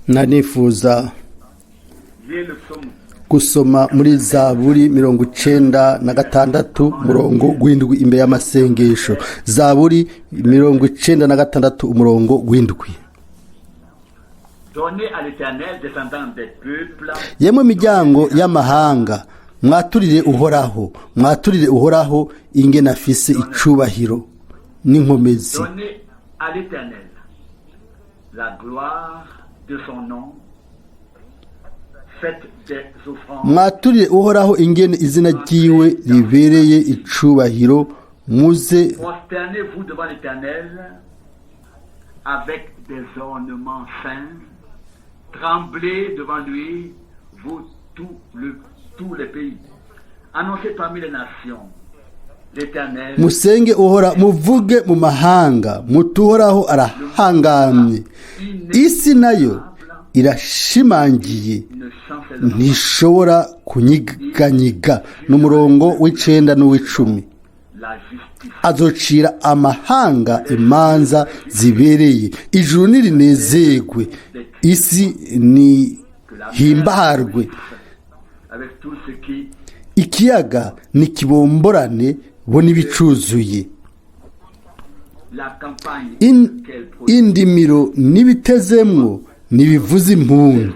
nanifuza gusoma muri Zaburi 96 murongo gw'indwi imbere y'amasengesho. Zaburi 96 umurongo gw'indwi. Yemwe miryango y'amahanga, mwaturire uhoraho ingene afise icubahiro n'inkomezi. Mwaturire uhoraho ingene izina ryiwe ribereye icubahiro, muze prosternez-vous devant l'Éternel avec des ornements saints, tremblez devant lui, vous tous les pays, annoncez parmi les nations l'Éternel. Musenge uhora, muvuge mu mahanga, mutuhoraho arahangamye, isi nayo irashimangiye ntishobora kunyiganyiga. N'umurongo w'icenda n'uw'icumi. Azocira amahanga imanza zibereye, ijuru nirinezerwe, isi ni himbarwe, ikiyaga nikibomborane bo nibicuzuye, indimiro nibitezemwo nibivuza impundu.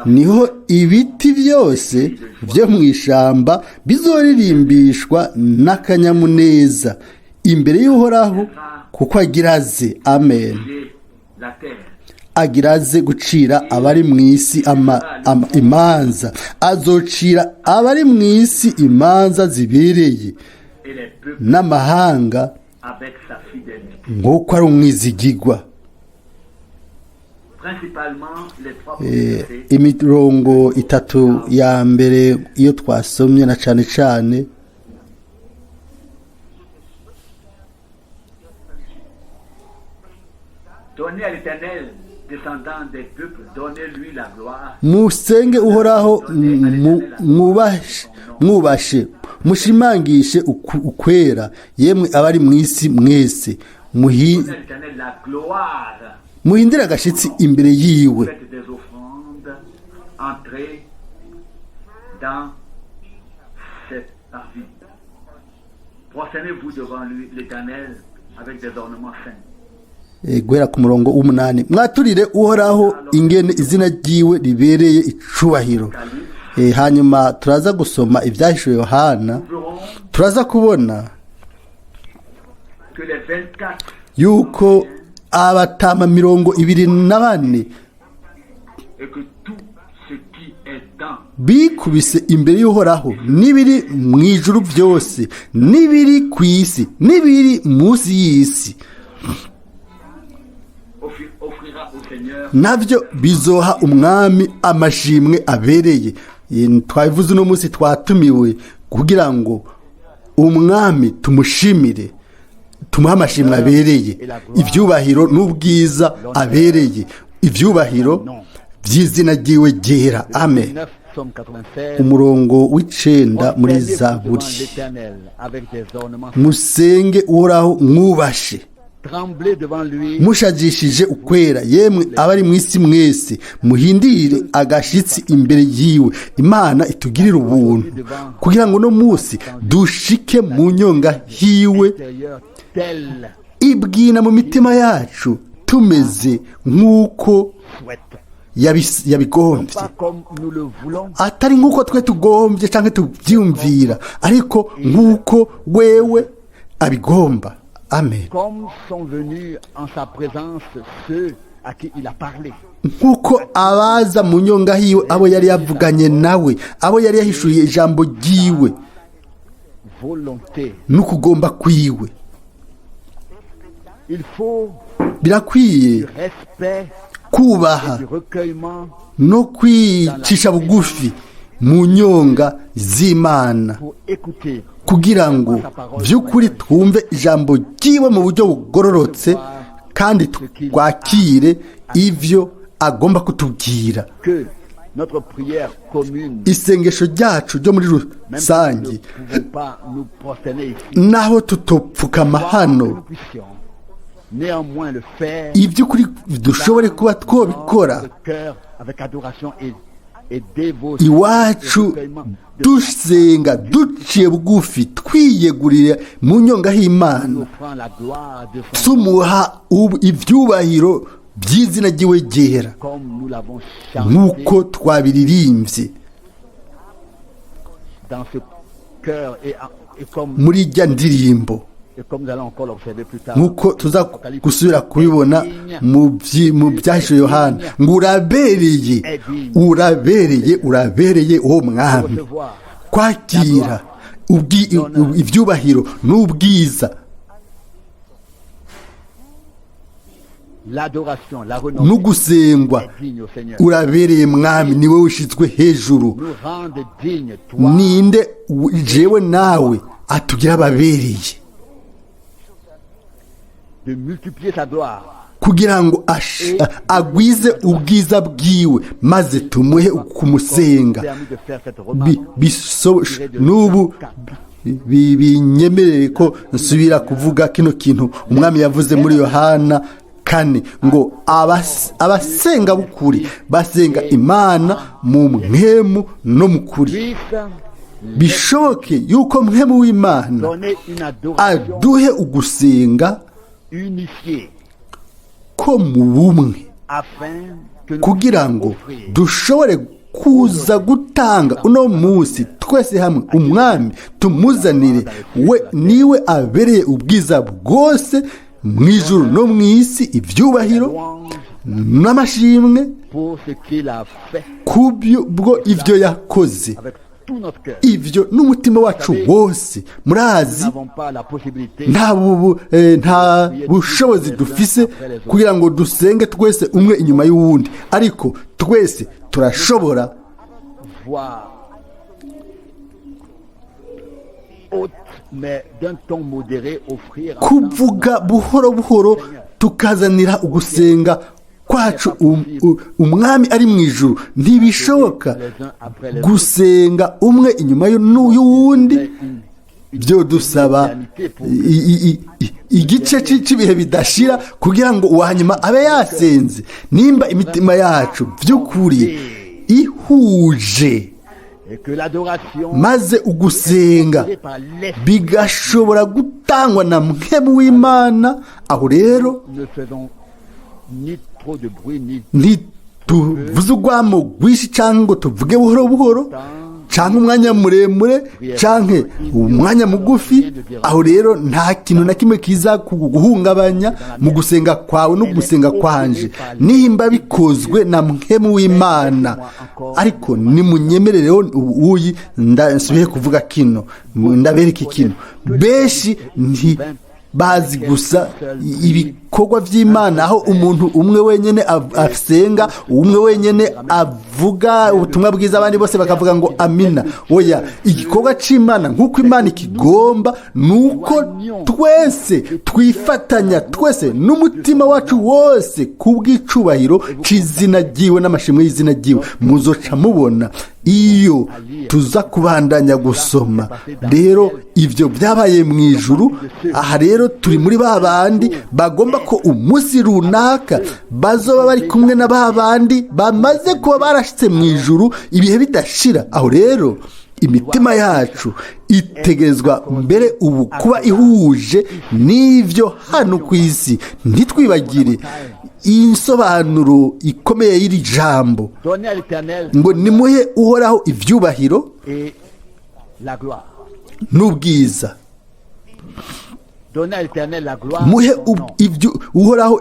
Niho ibiti byose byo mu ishamba bizoririmbishwa n'akanyamuneza imbere y'uhoraho, kuko agiraze. Amen. Agiraze gucira abari mu isi imanza, azocira abari mu isi imanza zibereye, n'amahanga nk'uko ari umwizigigwa. Imirongo itatu ya mbere iyo twasomye na cane cane musenge uhoraho, mwubashe, mushimangishe ukwera, yemwe abari mu isi mwese, muhindire agashitsi imbere yiwe. Guhera ku murongo w'umunani. Mwaturire uhoraho ingene izina ryiwe ribereye icubahiro. Hanyuma turaza gusoma ibyahishuwe Yohana, turaza kubona yuko abatama 24 bikubise imbere y'uhoraho, n'ibiri mu ijuru byose, n'ibiri ku isi, n'ibiri munsi y'isi, navyo bizoha umwami amashimwe abereye. Twabivuze uno munsi twatumiwe kugira ngo umwami tumushimire, tumuha amashimwe abereye, ivyubahiro n'ubwiza abereye, ivyubahiro by'izina ryiwe ryera. Amen. Umurongo w'icenda muri Zaburi. Musenge uhoraho, mwubashe, mushajishije ukwera, yemwe abari mu isi mwese, muhindire agashitsi imbere yiwe. Imana itugirira ubuntu kugira ngo no munsi dushike mu nyonga hiwe, ibwina mu mitima yacu, tumeze nk'uko yabigombye, atari nk'uko twe tugombye canke tuvyumvira, ariko nk'uko wewe abigomba. Amen. Nk'uko abaza mu nyonga hiwe, abo yari yavuganye nawe, abo yari yahishuye ijambo ryiwe n'ukugomba kwiwe. Birakwiye kubaha no kwicisha bugufi mu nyonga z'Imana, kugira ngo vy'ukuri twumve ijambo ryiwe mu buryo bugororotse, kandi twakire ivyo agomba kutubwira. Isengesho ryacu ryo muri rusange, naho tutopfukama hano, néanmoins le faire iby'ukuri dushobore kuba twabikora de cœur avec adoration et dévotion. iwacu dusenga duciye bugufi twiyegurira mu nyonga h'Imana Offrant la gloire de son tumuha ibyubahiro by'izina ry'iwe ryera comme nous l'avons chanté nk'uko twabiririmbye dans ce cœur et comme muri ijya ndirimbo nous allons encore l'observer plus tard. nk'uko tuza gusubira kubibona mu byahishwe Yohana ngo urabereye uwo mwami kwakira ibyubahiro n'ubwiza L'adoration, la no renommée gusengwa est digne au Seigneur. urabereye mwami niwe ushyizwe hejuru Nous rende digne, toi, ninde jewe nawe atugira ababereye de multiplier sa gloire. kugira ngo agwize ubwiza bwiwe maze tumuhe kumusenga Permis de faire cette remarque. n'ubu binyemerere ko nsubira kuvuga kino kintu umwami yavuze muri Yohana 4 ngo abasenga b'ukuri basenga Imana mu mwemu no mu kuri Puisse bishoboke yuko mwemu w'Imana donner une adoration aduhe ugusenga unifiée ko mu bumwe afin que nous kugira ngo puissions offrir dushobore kuza gutanga uno munsi twese hamwe umwami tumuzanire we niwe abereye ubwiza bwose mu ijuru no mu isi ibyubahiro n'amashimwe pour ce qu'il a fait kubwo ibyo yakoze avec tout notre cœur. ibyo n'umutima wacu wose Nous murazi n'avons pas la possibilité nta bushobozi dufise kugira ngo dusenge twese umwe inyuma y'uwundi ariko twese turashobora voir haute mais d'un ton modéré offrir kuvuga buhoro buhoro tukazanira ugusenga kwacu umwami ari mu ijuru ntibishoboka gusenga umwe inyuma y'uwundi byo dusaba igice cy'ibihe bidashira kugira ngo uwanyuma abe yasenze nimba imitima yacu by'ukuri ihuje et que l'adoration maze ugusenga par l'esprit bigashobora gutangwa na mwemu w'Imana aho rero ne faisons ni trop de bruit ni ntituvuze urwamo rwinshi cyangwa ngo tuvuge buhoro buhoro cyangwa umwanya muremure cyangwa umwanya mugufi aho rero nta kintu na kimwe kiza guhungabanya mu gusenga kwawe no gusenga kwanje nimba bikozwe na mwemu w'Imana ariko nimunyemerereho uyi ndasubiye kuvuga kino ndabereka kino benshi bazi gusa ibikorwa by'Imana aho umuntu umwe wenyine asenga umwe wenyine avuga ubutumwa bwiza abandi bose bakavuga ngo amina oya igikorwa cy'Imana nk'uko Imana ikigomba nuko twese twifatanya twese n'umutima wacu wose kubw'icubahiro cy'izina ryiwe n'amashimwe y'izina ryiwe muzoca mubona iyo tuza kubandanya gusoma rero ibyo byabaye mu ijuru aha rero turi muri ba bandi bagomba ko umunsi runaka bazoba bari kumwe na ba bandi bamaze kuba barashitse mu ijuru ibihe bidashira aho rero imitima yacu itegerezwa mbere ubu kuba ihuje n'ibyo hano ku isi ntitwibagire insobanuro ikomeye y'iri jambo donner à l'Éternel ngo nimuhe uhoraho ibyubahiro et la gloire. n'ubwiza Donner à l'Éternel la gloire. muhe de son nom. uhoraho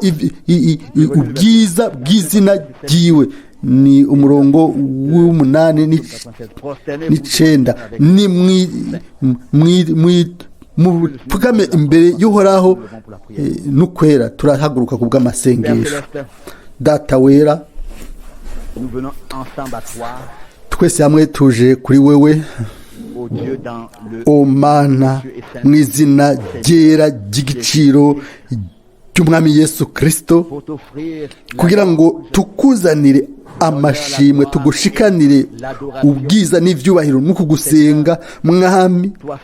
ubwiza bw'izina ryiwe ni umurongo w'umunani n'icenda ni mupfukame imbere y'uhoraho n'ukwera turahaguruka ku bw'amasengesho data wera Nous venons ensemble à toi, twese hamwe tuje kuri wewe ô Dieu, dans le o mana mu izina ryera ry'igiciro ry'umwami Yesu Kristo pour t'offrir kugira ngo tukuzanire amashimwe tugushikanire ubwiza n'ivyubahiro no kugusenga mwami toi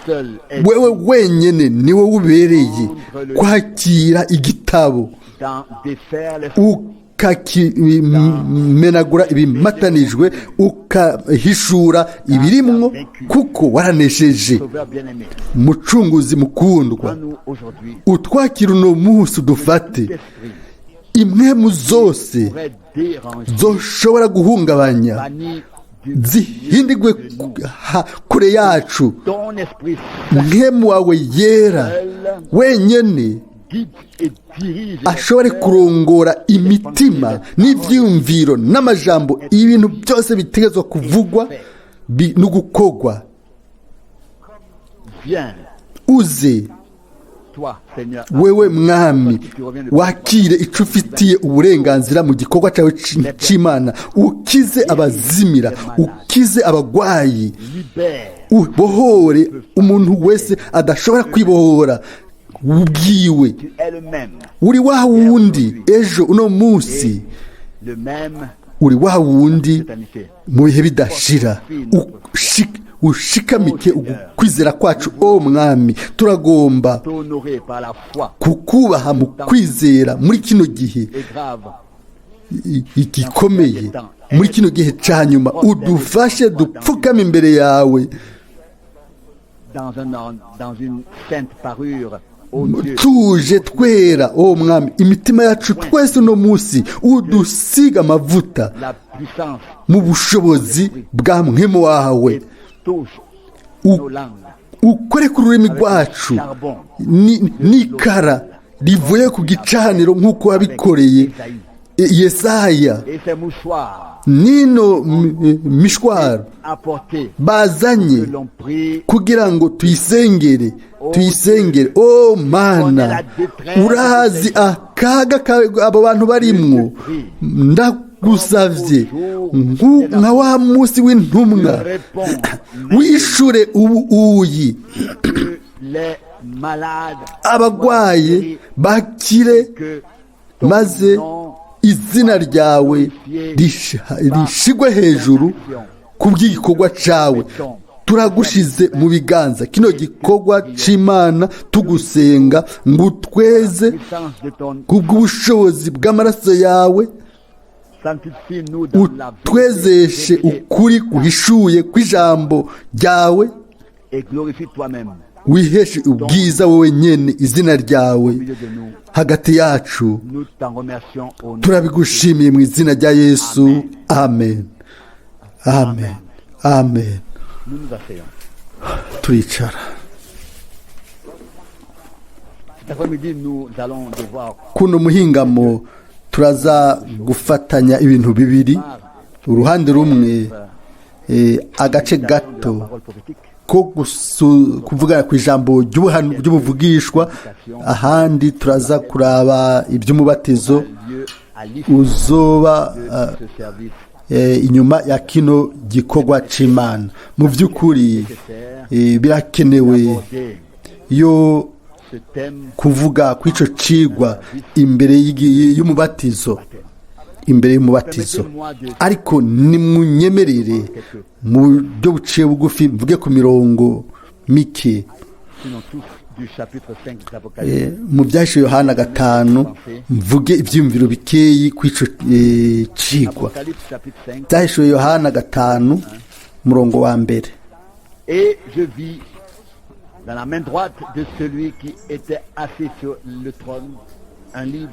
seul est wewe wenyene niwe ubereye kwakira igitabo dans défaire les ukakimenagura ibimatanijwe ukahishura ibirimwo kuko waranesheje sauveurs bien-aimés. mucunguzi mukundwa Prends-nous aujourd'hui utwakira uno munsi udufate l'esprit impwemu zose pourrait déranger, zoshobora guhungabanya banni du zihindigwe kure yacu ton esprit mpwemu wawe yera wenyene guide et dirige ashobore kurongora imitima n'ivyumviro n'amajambo ibintu byose bitegezwa kuvugwa no gukogwa. Viens, uze toi, Seigneur, wewe mwami wakire ico ufitiye uburenganzira mu gikorwa cyawe c'Imana, ukize abazimira, ukize abagwayi, libère ubohore umuntu wese adashobora kwibohora ubwiwe. tu es le même, Uri wa wundi ejo uno munsi, le même uri wa wundi éternité. mu bihe bidashira. Ushikamike ukwizera kwacu, o mwami, turagomba T'honorer par la foi kukubaha mu kwizera muri kino gihe est grave. igikomeye, muri kino gihe ca nyuma. Udufashe dupfukame imbere yawe Dans une sainte parure, ô Dieu, tuje twera, o mwami, imitima yacu twese uno munsi udusiga amavuta la puissance mu bushobozi bwa mwemu wawe, touche U- nos langues. ukore ku rurimi rwacu Charbon, n'ikara rivuye ku gicaniro nk'uko wabikoreye Yesaya. et ces mouchoirs Nino mishwaro apportés bazanye que l'on prie kugira ngo tuyisengere. O mana, urazi akaga abo bantu barimwo. Ndagusavye nka wa munsi w'intumwa, wishure uyi que les malades abagwaye bakire, que maze nom izina ryawe rishigwe hejuru ku bw'igikorwa cawe. Turagushize mu biganza kino gikorwa c'Imana, tugusenga ngo utweze puissance de ton kubw'ubushobozi bw'amaraso yawe, sanctifie-nous dans la utwezeshe vérité ukuri guhishuye kw'ijambo ryawe, et glorifie toi-même wiheshe ubwiza wowe nyene izina ryawe au milieu de nous. hagati yacu. Nous t'en remercions au nom Turabigushimiye mu izina rya Yesu, amen, amen, amen. nous nous asseyons. Turicara. Cet après-midi, nous allons devoir Kuno muhingamo turaza gufatanya ibintu bibiri. Uruhande rumwe agace gato parole prophétique, ko kuvugana ku ijambo ry'ubuvugishwa, ahandi turaza kuraba iby'umubatizo lieu à l'issue uzoba de ce service inyuma ya kino gikorwa c'Imana. Mu by'ukuri birakenewe aborder yo ce thème kuvuga kw'ico cigwa imbere y'umubatizo, ariko nimunyemerere mu buryo buciye bugufi mvuge ku mirongo mike sinon tous du chapitre 5 de l'Apocalypse. mu byashiye Yohana 5 mvuge ivyumviro bikeyi kw'ico cigwa. Apocalypse chapitre 5. Byashiye Yohana 5 murongo wa mbere. Et je vis dans la main droite de celui qui était assis sur le trône un livre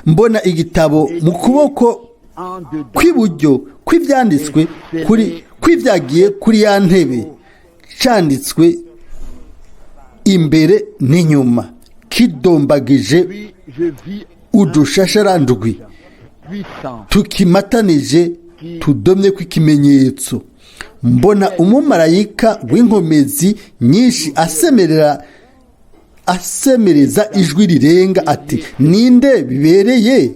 Mbona igitabo mu kuboko en dedans kw'iburyo kw'ivyanditswe kw'ivyagiye kuri ya ntebe, canditswe imbere n'inyuma, kidombagije puis je vis udushasharandwi puissant tukimatanije tudomye kw'ikimenyetso. Mbona umumarayika w'inkomezi nyinshi asemereza ijwi rirenga ati, ninde bibereye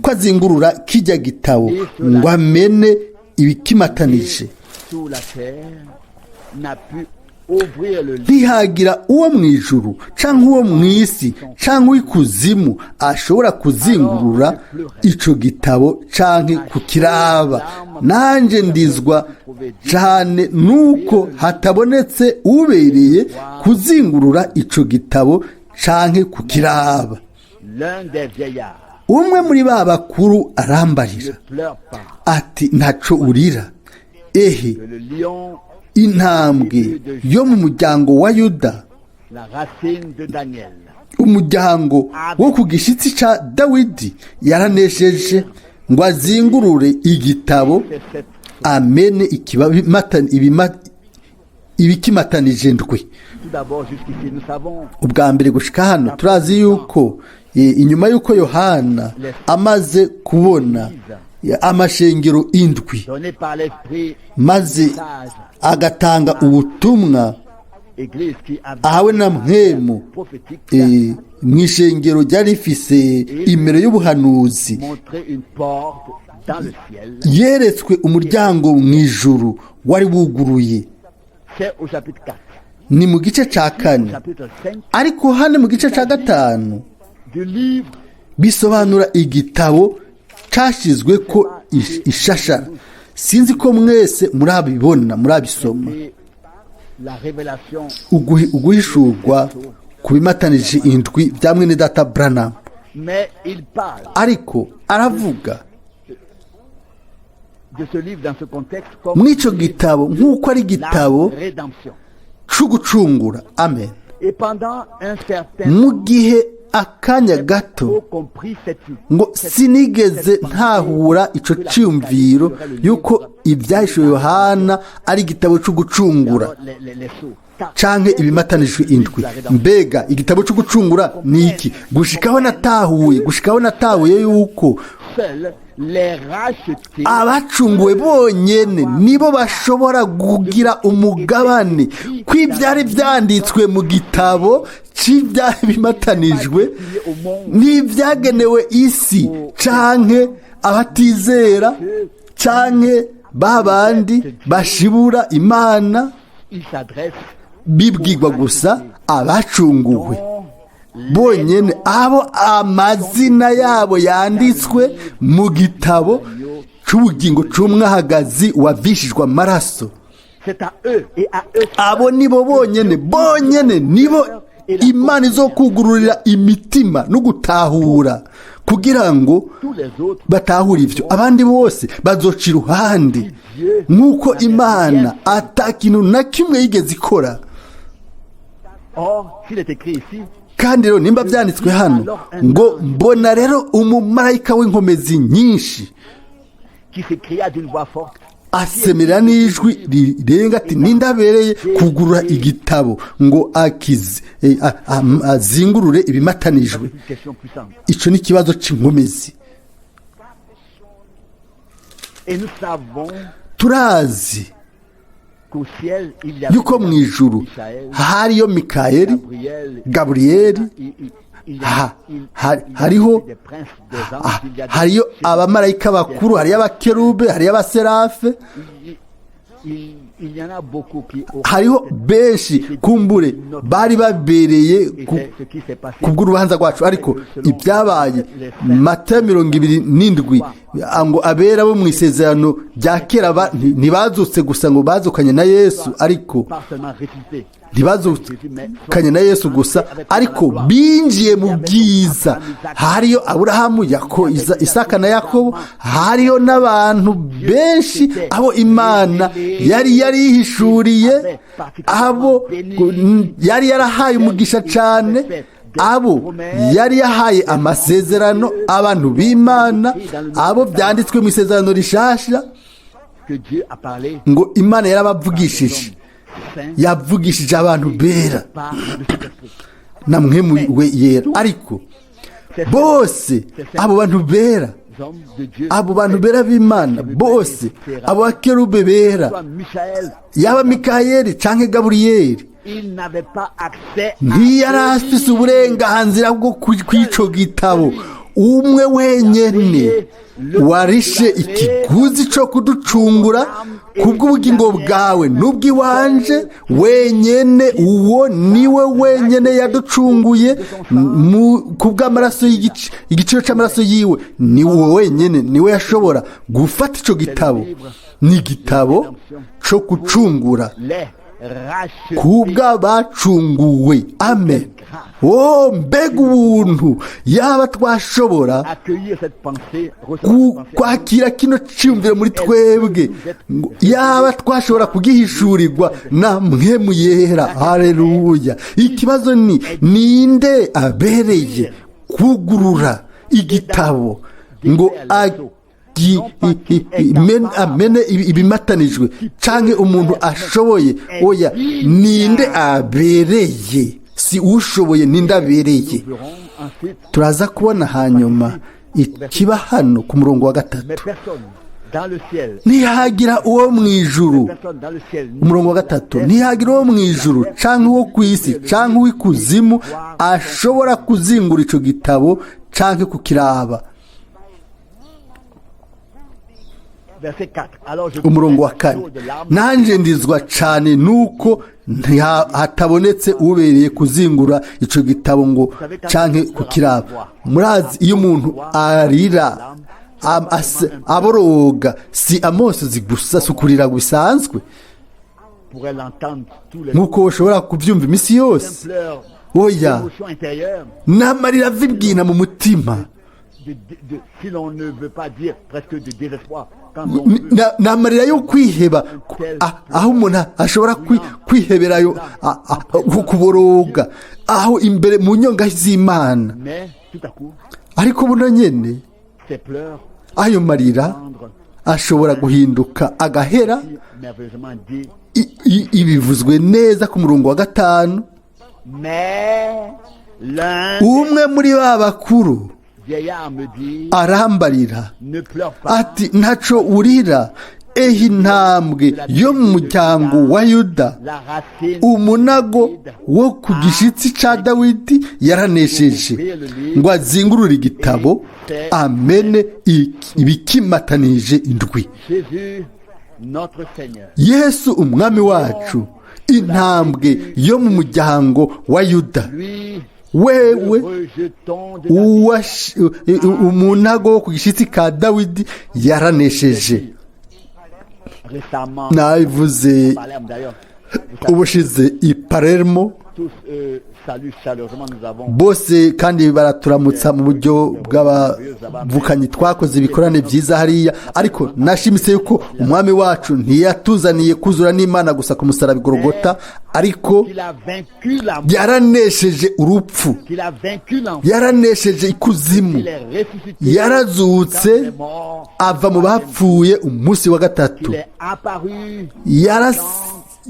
kwazingurura kijya gitabo ngo amene ibikimatanije. sous la terre n'a pu ouvrir le livre Ntihagira uwo mu ijuru canke uwo mu isi canke uw'ikuzimu ashobora kuzingurura ico gitabo canke kukiraba. Nanje ndizwa cyane nuko hatabonetse ubereye kuzingurura ico gitabo canke kukiraba. Umwe muri ba bakuru arambarira ati ntaco urira, ehe intambwe yo mu muryango wa Yuda, umuryango wo ku gishitsi ca Dawidi yaranesheje ngo azingurure igitabo amene ibikimatanije ndwi. Ubwa mbere gushika hano turazi yuko inyuma yuko Yohana amaze kubona amashengero indwi maze agatanga ubutumwa ahawe na Mwene mw'ishengero ryari rifise imere y'ubuhanuzi, yeretswe umuryango mw'ijuru wari wuguruye. Ni mu gice ca 4, ariko hano mu gice ca 5 bisobanura igitabo cashizwe ko ishashara. Sinzi ko mwese murabibona, murabisoma. Uguhishurwa kubimatanije indwi bya mwene data Branham, ariko aravuga mw'ico gitabo nk'uko ari igitabo c'ugucungura. Amen. Mu gihe akanya gato ngo sinigeze ntahura ico ciyumviro yuko ibyahishuwe Yohana ari igitabo c'ugucungura canke ibimatanijwe indwi. Mbega igitabo c'ugucungura ni iki? Gushikaho natahuye yuko abacunguwe bonyene nibo bashobora kugira umugabane kw'ivyari vyanditswe mu gitabo c'ivyari bimatanijwe n'ivyagenewe isi canke abatizera canke babandi bashibura Imana. Bibwirwa gusa abacunguwe bonyene, abo amazina yabo yanditswe mu gitabo c'ubugingo c'umwahagazi wavishijwe amaraso. Abo nibo bonyene nibo Imana izokugururira imitima no gutahura kugira ngo batahure ivyo. Abandi bose bazoca iruhande nk'uko Imana atakintu na kimwe yigeze ikora. Kandi rero nimba byanditswe hano ngo mbona rero umumarayika w'inkomezi nyinshi asemera n'ijwi rirenga ati nindabereye kugurura igitabo ngo azingurure ibimatanijwe. Ico ni kibazo c'inkomezi. Turazi yuko mw'ijuru hariyo Mikayeli, Gaburiyeli, hariyo abamarayika bakuru, hariyo abakerube, hariyo abaserafe, hariho benshi kumbure bari babereye kubw'urubanza rwacu. Ariko ibyabaye Matayo 27 ngo abera bo mw'isezerano rya kera ntibazutse gusa ngo bazukanye na Yesu, ariko ntibazukanye na Yesu gusa, ariko binjiye mu bwiza. Hariyo Aburahamu, Isaka na Yakobo, hariyo n'abantu benshi abo Imana yari yarihishuriye, abo yari yarahaye umugisha cane, abo yari yahaye amasezerano, abantu b'Imana, abo byanditswe mu isezerano rishasha ngo Imana yarabavugishije, yavugishije abantu bera na Mwene we yera. Ariko bose abo bantu bera b'Imana bose, abo bakerube bera, yaba Mikayeli canke Gaburiyeli, ntiyari afise uburenganzira bwo kw'ico gitabo. Umwe wenyene warishe ikiguzi co kuducungura kubw'ubugingo bwawe n'ubw'iwanje wenyene, uwo niwe wenyene yaducunguye kubw'amaraso igiciro cy'amaraso yiwe, niwe wenyene niwe yashobora gufata ico gitabo. Ni igitabo co gucungura kubwa bacunguwe. Amen. Oh, mbega ubuntu! Yaba twashobora kwakira kino cyumviro muri twebwe, yaba twashobora kugihishurirwa na Mpwemu Yera. Haleluya! Ikibazo ni ninde abereye kugurura igitabo ngo amene ibimatanijwe, canke umuntu ashoboye? Oya, ninde abereye? Si ushoboye, ninde abereye? Turaza kubona hanyuma ikiba hano ku murongo wa 3. Ntihagira uwo mu ijuru, umurongo wa 3, ntihagira uwo mu ijuru canke uwo ku isi canke uw'ikuzimu ashobora kuzingura ico gitabo canke kukiraba. Umurongo wa 4, nanje ndizwa cane nuko hatabonetse ubereye kuzingura ico gitabo ngo canke kukiraba. Murazi iyo umuntu arira aboroga, si amosozi gusa, sukurira bisanzwe nkuko ushobora kuvyumva imisi yose. Oya, n'amarira avibwina mu mutima, n'amarira yo kwiheba, aho umuntu ashobora kwiheberayo kuboroga aho imbere mu nyonga z'Imana. Ariko buno nyene ayo marira ashobora guhinduka agahera. Ibivuzwe neza ku murongo wa 5. Umwe muri ba bakuru arambarira ati, ntaco urira, ehe intambwe yo mu muryango wa Yuda, umunago wo ku gishitsi ca Dawidi yaranesheje, ngo azingurure igitabo amene ibikimatanije indwi. Yesu umwami wacu, intambwe yo mu muryango wa Yuda, wewe umunago wo ku gishitsi ka Dawidi yaranesheje. Nabivuze ubushize i Palermo, bose kandi baraturamutsa mu buryo bw'abavukanyi, twakoze ibikorane byiza hariya. Ariko nashimise yuko umwami wacu ntiyatuzaniye kuzura n'Imana gusa ku musaraba Golgotha, ariko yaranesheje urupfu, yaranesheje ikuzimu, yarazutse ava mu bapfuye umunsi wa 3.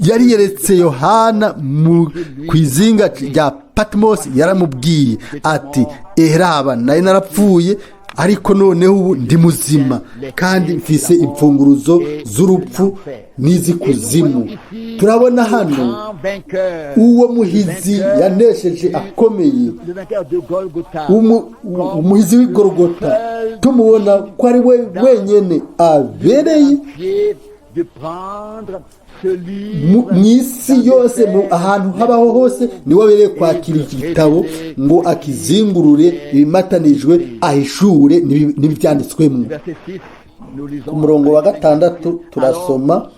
Yariyeretse Yohana ku izinga rya Patmos, yaramubwiye ati, eraba naye narapfuye, ariko noneho ubu ndi muzima kandi mfise imfunguruzo z'urupfu n'izikuzimu. Turabona hano uwo muhizi yanesheje akomeye, umuhizi w'i Golgotha, tumubona ko ari we wenyene abereye mw'isi yose, ahantu habaho hose, niwe abereye kwakira iki gitabo ngo akizingurure ibimatanijwe, ahishure n'ibyanditswemo. Ku murongo wa 6 turasoma,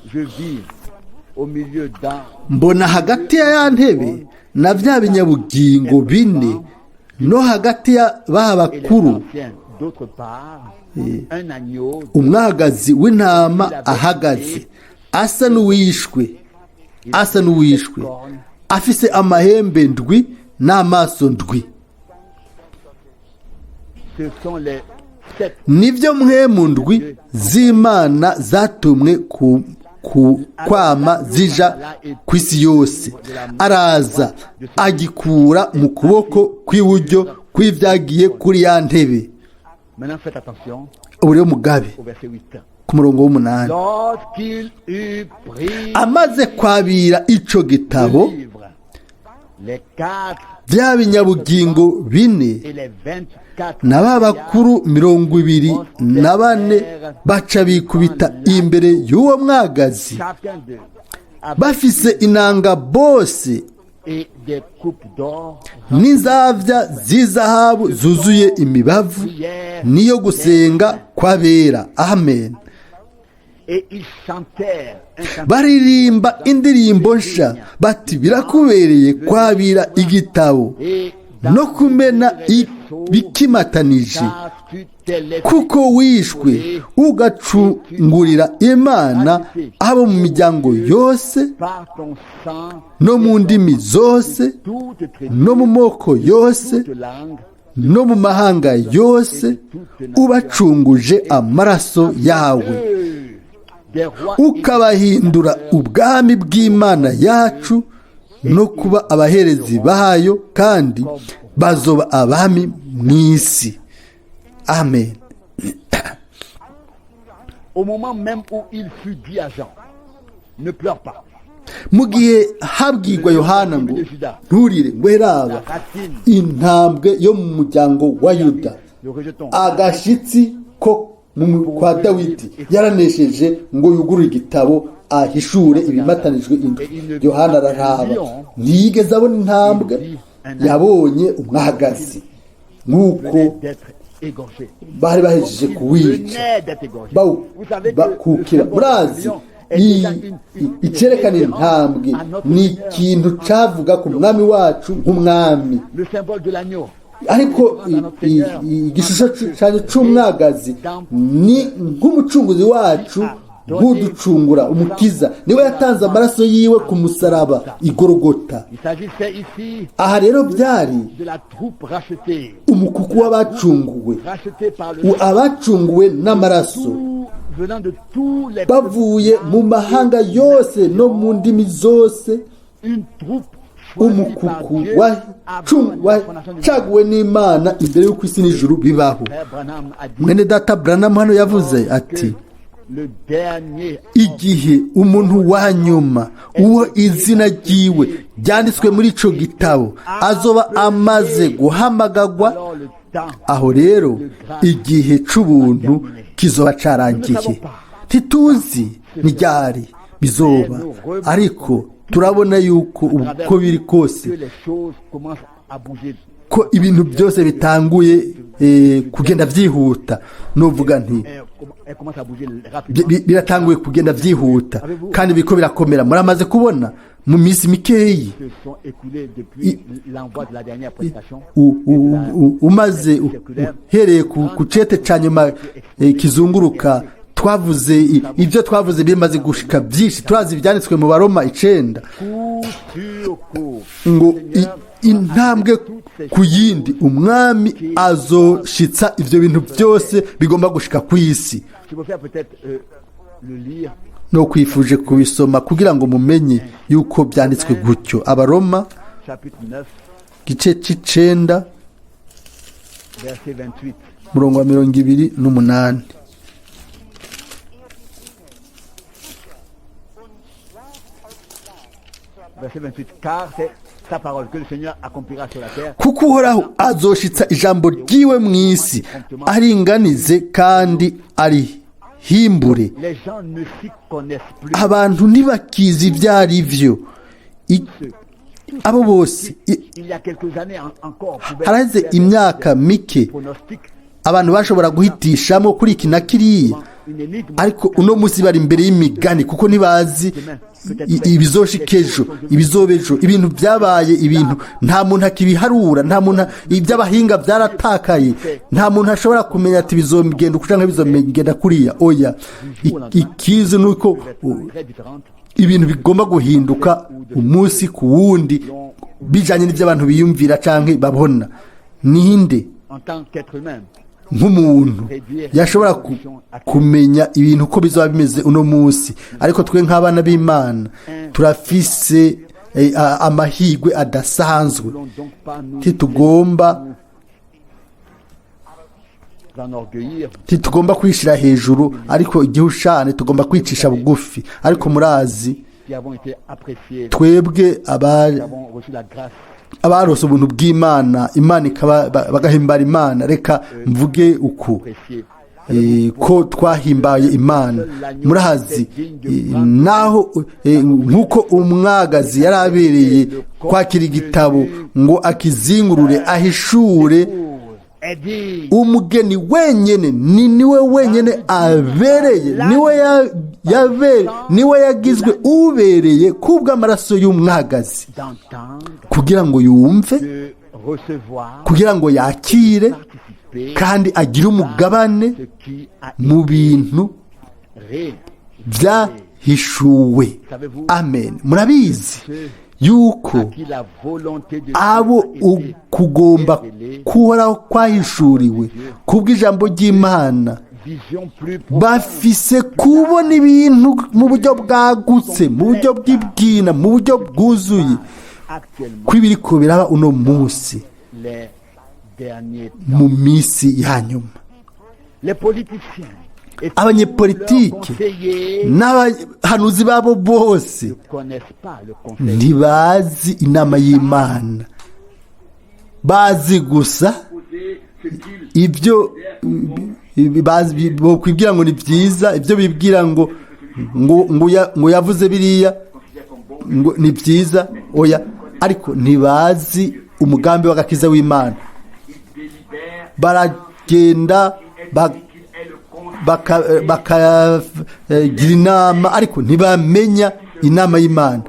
mbona hagati ya ntebe na vya binyabugingo 4 no hagati ya ba bakuru umwagazi w'intama ahagaze, asa n'uwishwe, afise amahembe ndwi n'amaso ndwi. Nivyo mpwemu ndwi z'Imana zatumwe kwama zija kw'isi yose. Araza agikura mu kuboko kw'iburyo kw'ivyagiye kuri ya ntebe. Ubu rero mugabe ku murongo w'8, amaze kwabira ico gitabo, les 4 bya binyabugingo bine et les 24 na ba bakuru 24 baca bikubita imbere y'uwo mwagazi chacun d'eux avec bafise inanga bose et des coupes d'or n'inzavya z'izahabu zuzuye imibavu niyo gusenga kw'abera. Amen. et ils chantèrent un cantique baririmba indirimbo nsha bati birakubereye kwabira igitabo et no kumena bikimatanije car tu t'es laissé kuko wishwe ugacungurira Imana abo mu miryango yose par ton sang no mu ndimi zose toute tribu, no mu moko yose toute langue, no mu mahanga yose ubacunguje amaraso yawe des rois ukabahindura ubwami bw'Imana yacu no kuba abaherezi bayo kandi bazoba abami mu isi. Amen. au moment même où il fut dit à Jean, ne pleure pas. mu gihe habwirwa Yohana ngo nturire ngo heraba La racine, intambwe yo mu muryango wa Yuda le rejeton, agashitsi ko kwa Dawidi yaranesheje ngo yugurure igitabo ahishure ibimatanijwe indwi. Yohana araraba ntiyigeze abona intambwe, yabonye umwagazi nk'uko venait d'être égorgé. bari bahejeje kuwica Venait d'être égorgé. Vous savez que bakukira. le murazi symbole est déjà icerekana intambwe ni ikintu cavuga ku mwami wacu nk'umwami, le symbole de l'agneau. ariko igishusho cyane cy'umwagazi ni nk'umucunguzi wacu nk'uducungura umukiza, niwe yatanze amaraso yiwe ku musaraba igorogota. Il s'agissait ici aha rero byari de la troupe rachetée, umukuku w'abacunguwe, rachetée par le abacunguwe n'amaraso tout venant de tous les bavuye mu mahanga yose no mu ndimi zose. une troupe choisie par umukuku Dieu avant la fondation du monde. wacaguwe n'Imana imbere y'uko isi n'ijuru bibaho. Frère Branham a dit mwene data Branham hano yavuze ati le dernier igihe umuntu wa nyuma uwo izina ryiwe ryanditswe muri ico gitabo azoba amaze guhamagagwa, alors le temps aho rero igihe c'ubuntu kizoba carangiye. ntituzi ni ryari bizoba, ariko turabona yuko uko biri kose que les choses commencent à bouger. ko ibintu byose bitanguye kugenda byihuta. nuvuga nti Elles commencent à bouger rapidement. biratanguye kugenda byihuta kandi biriko birakomera. muramaze kubona mu minsi mikeyi Se sont écoulés depuis l'envoi de la dernière prestation. umaze uhereye ku cete ca nyuma kizunguruka twavuze ibyo twavuze bimaze gushika byinshi. turazi ibyanditswe mu Baroma 9 Coup sur coup. ngo intambwe ku yindi umwami azoshitsa ivyo bintu byose bigomba gushika ku isi. Je peux faire peut-être le lire. no kwifuje kubisoma kugira ngo mumenye yuko byanditswe gutyo. Abaroma Chapitre 9, gice c'icenda verset 28. murongo wa 28. Verset 28. Car c'est sa parole que le Seigneur accomplira sur la terre. kuko uhoraho azoshitsa ijambo ryiwe mu isi aringanize kandi arihimbure. Les gens ne s'y connaissent plus. abantu ntibakizi ibyo ari byo. abo bose Il y a quelques années encore, pouvaient haraheze faire imyaka des mike pronostics. abantu bashobora guhitishamo kuri iki na kiriya, Une énigme. ariko uno munsi bari imbere y'imigani kuko ntibazi ibizoshika ejo, ibizoba ejo, ibintu byabaye, ibintu nta muntu akibiharura, nta muntu, iby'abahinga byaratakaye, nta muntu ashobora kumenya ati bizogenda uku canke bizogenda kuriya. oya, ikizi nuko Très différente. ibintu bigomba guhinduka umunsi ku wundi bijanye n'ivyo abantu biyumvira canke babona. ninde En tant qu'être humain, nk'umuntu yashobora kumenya ibintu uko bizaba bimeze uno munsi? ariko twe nk'abana b'Imana turafise amahirwe adasanzwe. nous donc pas nous ntitugomba enorgueillir. ntitugomba kwishira hejuru, ariko igihushane tugomba kwicisha bugufi. ariko murazi Qui avons été appréciés, twebwe qui avons reçu la grâce abarose ubuntu bw'Imana, Imana bagahimbara Imana. Reka mvuge uku ko twahimbaye Imana. murahazi naho nk'uko umwagazi yari abereye kwakira igitabo ngo akizingurure ahishure, umugeni wenyene niwe wenyene abereye, niwe yagizwe ubereye kubw'amaraso y'umwagazi, kugira ngo yumve, kugira ngo yakire kandi agire umugabane mu bintu byahishuwe. Amen. Murabizi yuko abo kugomba kuhoraho kwahishuriwe kubw'ijambo ry'Imana bafise kubona ibintu mu buryo bwagutse, mu buryo bw'ibwina, mu buryo bwuzuye, kw'ibiriko biraba uno munsi mu minsi ya nyuma. Abanyepolitike n'abahanuzi babo bose ntibazi inama y'Imana, bazi gusa ibyo bokwibwira ngo ni byiza, ibyo bibwira ngo yavuze biriya ngo ni byiza, oya, ariko ntibazi umugambi w'agakiza w'Imana. Baragenda bakagira inama ariko ntibamenya inama y'Imana.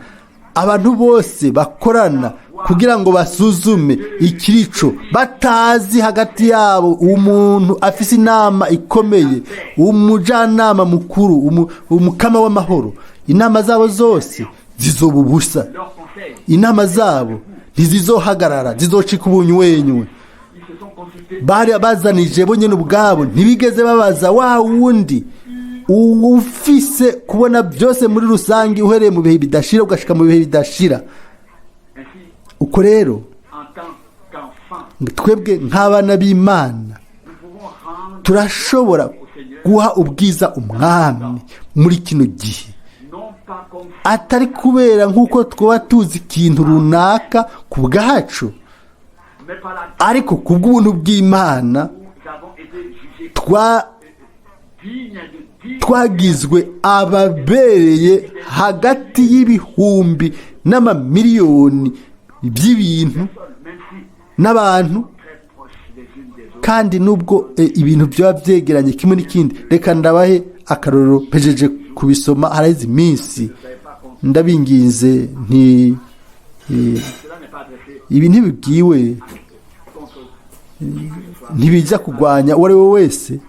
Abantu bose bakorana kugira ngo basuzume ikirico, batazi hagati yabo umuntu afise inama ikomeye, umujyanama mukuru, umukama w'amahoro. Inama zabo zose zizoba ubusa, inama zabo ntizizohagarara, zizocika ubunywenywe. Bari bazanije bo nyene ubwabo, ntibigeze babaza wa wundi ufise kubona byose muri rusange, uhereye mu bihe bidashira ugashika mu bihe bidashira. Uko rero twebwe nk'abana b'Imana turashobora guha ubwiza umwami muri kino gihe, atari kubera nk'uko twaba tuzi ikintu runaka ku bwacu, ariko ku bw'ubuntu bw'Imana twagizwe ababereye hagati y'ibihumbi n'amamiliyoni by'ibintu n'abantu, kandi nubwo ibintu byaba byegeranye kimwe n'ikindi. Reka ndabahe akarorero pejeje kubisoma haraheze iminsi, ndabinginze ibi ntibibwiwe, ntibijya kurwanya uwo ari we wese,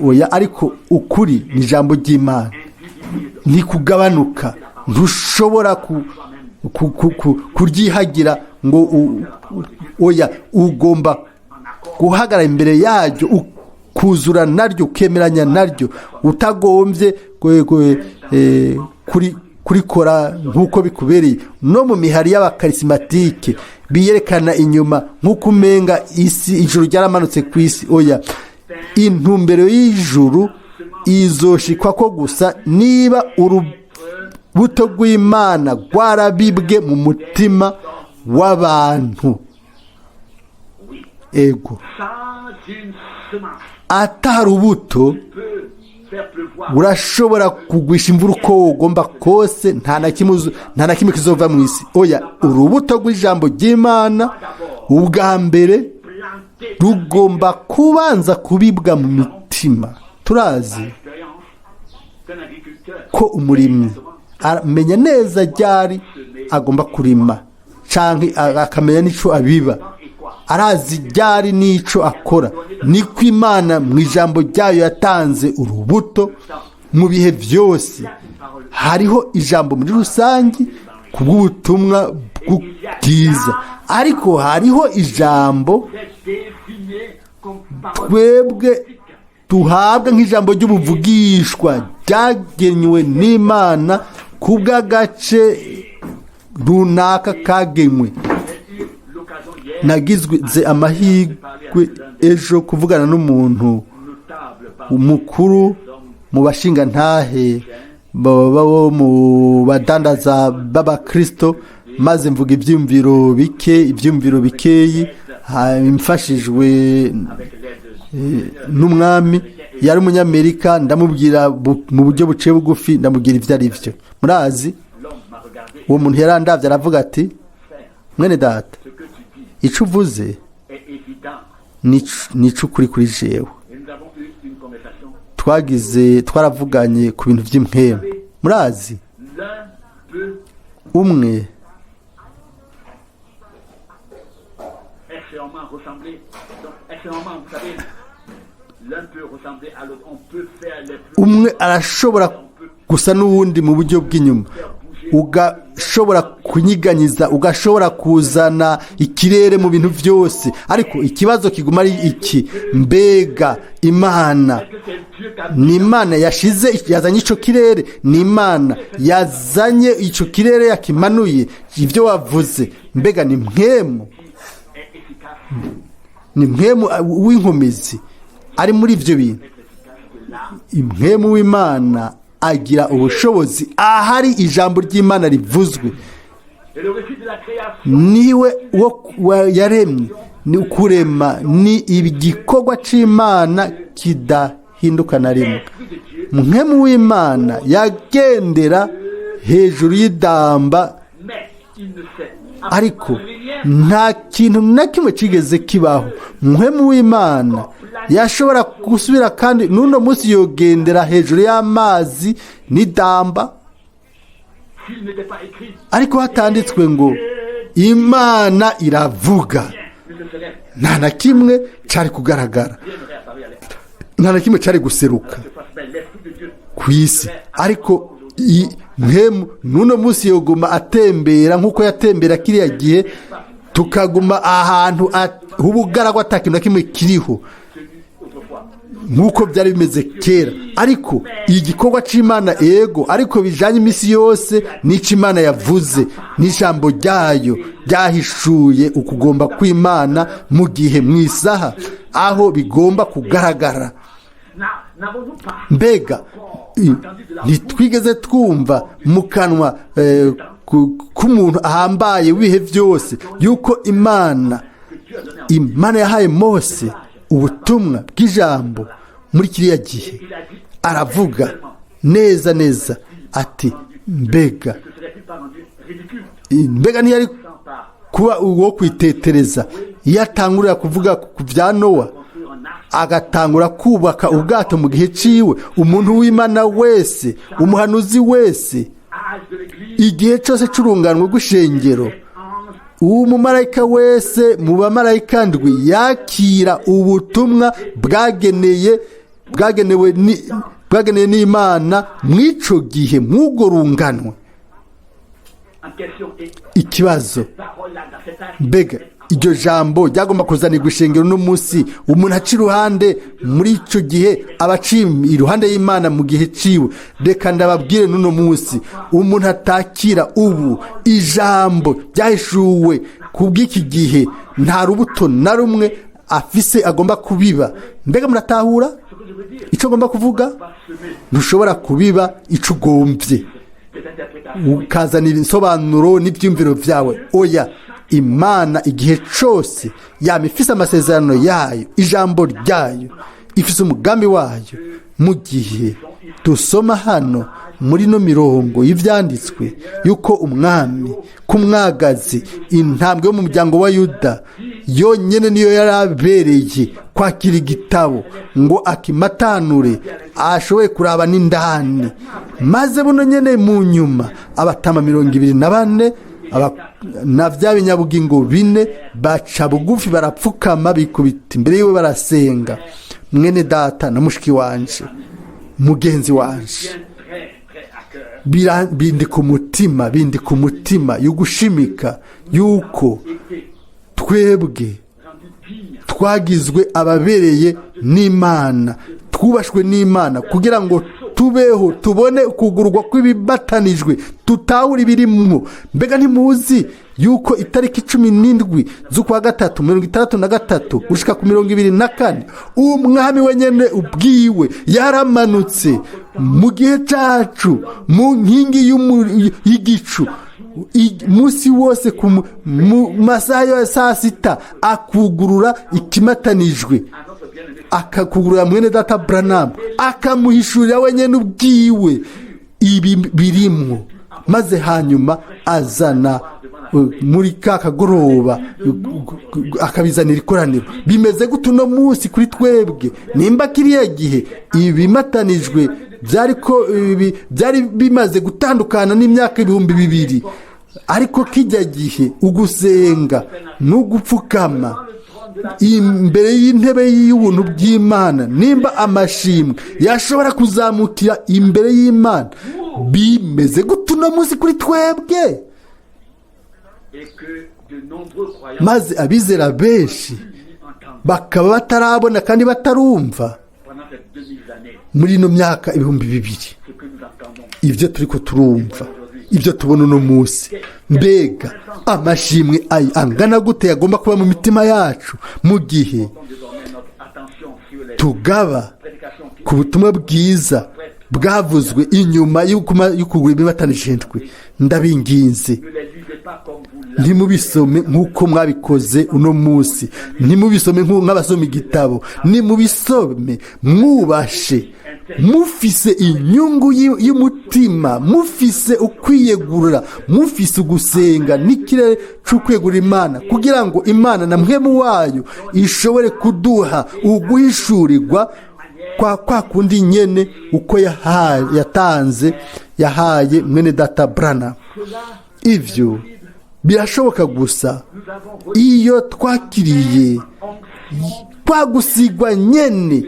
oya, ariko ukuri ni ijambo ry'Imana, ntikugabanuka. Ntushobora kuryihagira ngo oya, ugomba guhagarara imbere yaryo, ukuzura naryo, ukemeranya naryo, utagombye kurikora nk'uko bikubereye. No mu mihari y'abakarismatike biyerekana inyuma nk'uko umenga ijuru ryaramanutse ku isi, oya, intumbero y'ijuru izoshikwa ko gusa niba urubuto rw'Imana rwarabibwe mu mutima w'abantu. Ego, atari ubuto urashobora kugwisha imvura uko ugomba kose, nta na kimwe kizova mu isi. Oya, urubuto rw'ijambo ry'Imana ubwa mbere rugomba kubanza kubibwa mu mitima. Turazi ko umurimyi amenya neza ryari agomba kurima, canke akamenya n'ico abiba, arazi ryari n'ico akora. Niko Imana mu ijambo ryayo yatanze urubuto mu bihe byose. Hariho ijambo muri rusange ku bw'ubutumwa bwiza, ariko hariho ijambo twebwe tuhabwa nk'ijambo ry'ubuvugishwa ryagenywe n'Imana ku bw'agace runaka kagenywe. Nagizwe amahirwe ejo kuvugana n'umuntu umukuru mu bashingantahe bo mu badandaza b'Abakristo maze mvuga ibyumviro bikeyi mfashijwe n'umwami yari umunyamerika, ndamubwira mu buryo buciye bugufi, ndamubwira ibyo ari byo. murazi uwo muntu yarandavye aravuga ati mwene data icyo uvuze nico ukuri kuri jewe. twaravuganye ku bintu by'impemu. murazi umwe arashobora gusa n'uwundi mu buryo bw'inyuma, ugashobora kunyiganyiza, ugashobora kuzana ikirere mu bintu byose, ariko ikibazo kiguma ari iki: mbega Imana ni Imana yazanye icyo kirere? Ni Imana yazanye icyo kirere yakimanuye? ibyo wavuze mbega ni mpemu w'inkomezi ari muri ibyo bintu? impemu w'Imana agira ubushobozi ahari ijambo ry'Imana rivuzwe. niwe yaremye, ni ukurema, ni igikorwa cy'Imana kidahinduka na rimwe. mpemu w'Imana yagendera hejuru y'idamba, ariko nta kintu na kimwe kigeze kibaho. mpemu w'Imana yashobora gusubira kandi n'uno munsi yogendera hejuru y'amazi n'idamba, ariko hatanditswe ngo Imana iravuga, nta na kimwe cyari kugaragara, nta na kimwe cyari guseruka ku isi. ariko mpemu n'uno munsi yoguma atembera nk'uko yatembera kiriya gihe, tukaguma ahantu h'ubugaragwa ata kintu na kimwe kiriho nk'uko byari bimeze kera. ariko igikorwa cy'Imana ego, ariko bijanye iminsi yose n'icyo Imana yavuze, n'ijambo ryayo ryahishuye ukugomba kw'Imana mu gihe, mu isaha aho bigomba kugaragara. mbega ntitwigeze twumva mu kanwa k'umuntu ahambaye w'ibihe byose yuko Imana yahaye Mose ubutumwa bw'ijambo muri kiriya gihe? aravuga neza ati mbega ntiyari kuba uwo kwitetereza iyo atangurira kuvuga ku bya Nowa, agatangura kubaka ubwato mu gihe ciwe? umuntu w'Imana wese, umuhanuzi wese, igihe cyose c'urunganwe rw'ishengero, umumarayika wese mu bamarayika ndwi yakira ubutumwa bwagenewe n'Imana mw'ico gihe, mw'urwo runganwe. ikibazo mbega iryo jambo ryagomba kuzanirwa ishengero no munsi, umuntu aca iruhande muri icyo gihe aba aciye iruhande y'Imana mu gihe ciwe. reka ndababwire n'uno munsi, umuntu atakira ubu ijambo ryahishuwe ku bw'iki gihe, nta rubuto na rumwe afise agomba kubiba. mbega muratahura icyo agomba kuvuga? ntushobora kubiba icyo ugombye ukazanira insobanuro n'ibyumviro byawe. oya, Imana igihe cyose yama ifise amasezerano yayo, ijambo ryayo, ifise umugambi wayo. mu gihe dusoma hano muri no mirongo y'ivyanditswe yuko umwami kumwagazi, intambwe yo mu muryango wa Yuda yonyene niyo yarabereye kwakira igitabo ngo akimatanure ashoboye kuraba n'indani, maze buno nyene mu nyuma abatama 24 na vya binyabugingo 4 baca bugufi, barapfukama, bikubita imbere yiwe barasenga. mwene data na mushiki wanje, mugenzi wanje, bindi ku mutima yugushimika yuko twebwe twagizwe ababereye n'Imana, twubashwe n'Imana kugira ngo tubeho, tubone kugurwa kw'ibibatanijwe, tutahura ibirimwo. mbega ntimuzi yuko itariki 17 z'ukwa gatatu 63 gushika ku 24 umwami wenyene ubwiwe yaramanutse mu gihe cacu mu nkingi y'igicu, umunsi wose mu masaha ya saa sita akugurura ikimatanijwe, akakugurura mwene data Branham, akamuhishurira wenyine ubwiwe ibi birimwo, maze hanyuma azana muri ka kagoroba akabizanira ikoraniro. Bimeze gute uno munsi kuri twebwe? Nimba kiriya gihe ibimatanijwe byari bimaze gutandukana n'imyaka 2000, ariko kijya gihe ugusenga n'ugupfukama imbere y'intebe y'ubuntu bw'Imana, nimba amashimwe yashobora kuzamukira imbere y'Imana, bimeze gute uno munsi kuri twebwe? Maze abizera benshi bakaba batarabona kandi batarumva muri ino myaka 2000 ibyo turiko turumva, ibyo tubona uno munsi. Mbega amashimwe angana gute yagomba kuba mu mitima yacu mu gihe tugaba ku butumwa bwiza bwavuzwe inyuma y'ukugura ibimatanijwe? Ndabinginze, ntimubisome nk'uko mwabikoze uno munsi, ntimubisome nk'abasoma igitabo, nimubisome mwubashe, mufise inyungu y'umutima, mufise ukwiyegurira, mufise ugusenga n'ikirere cy'ukwegurira Imana, kugira ngo Imana na mpwemu wayo ishobore kuduha uguhishurirwa kwa kundi nyene uko yahaye mwene data Branham. Ivyo birashoboka gusa iyo twakiriye twagusigwa nyene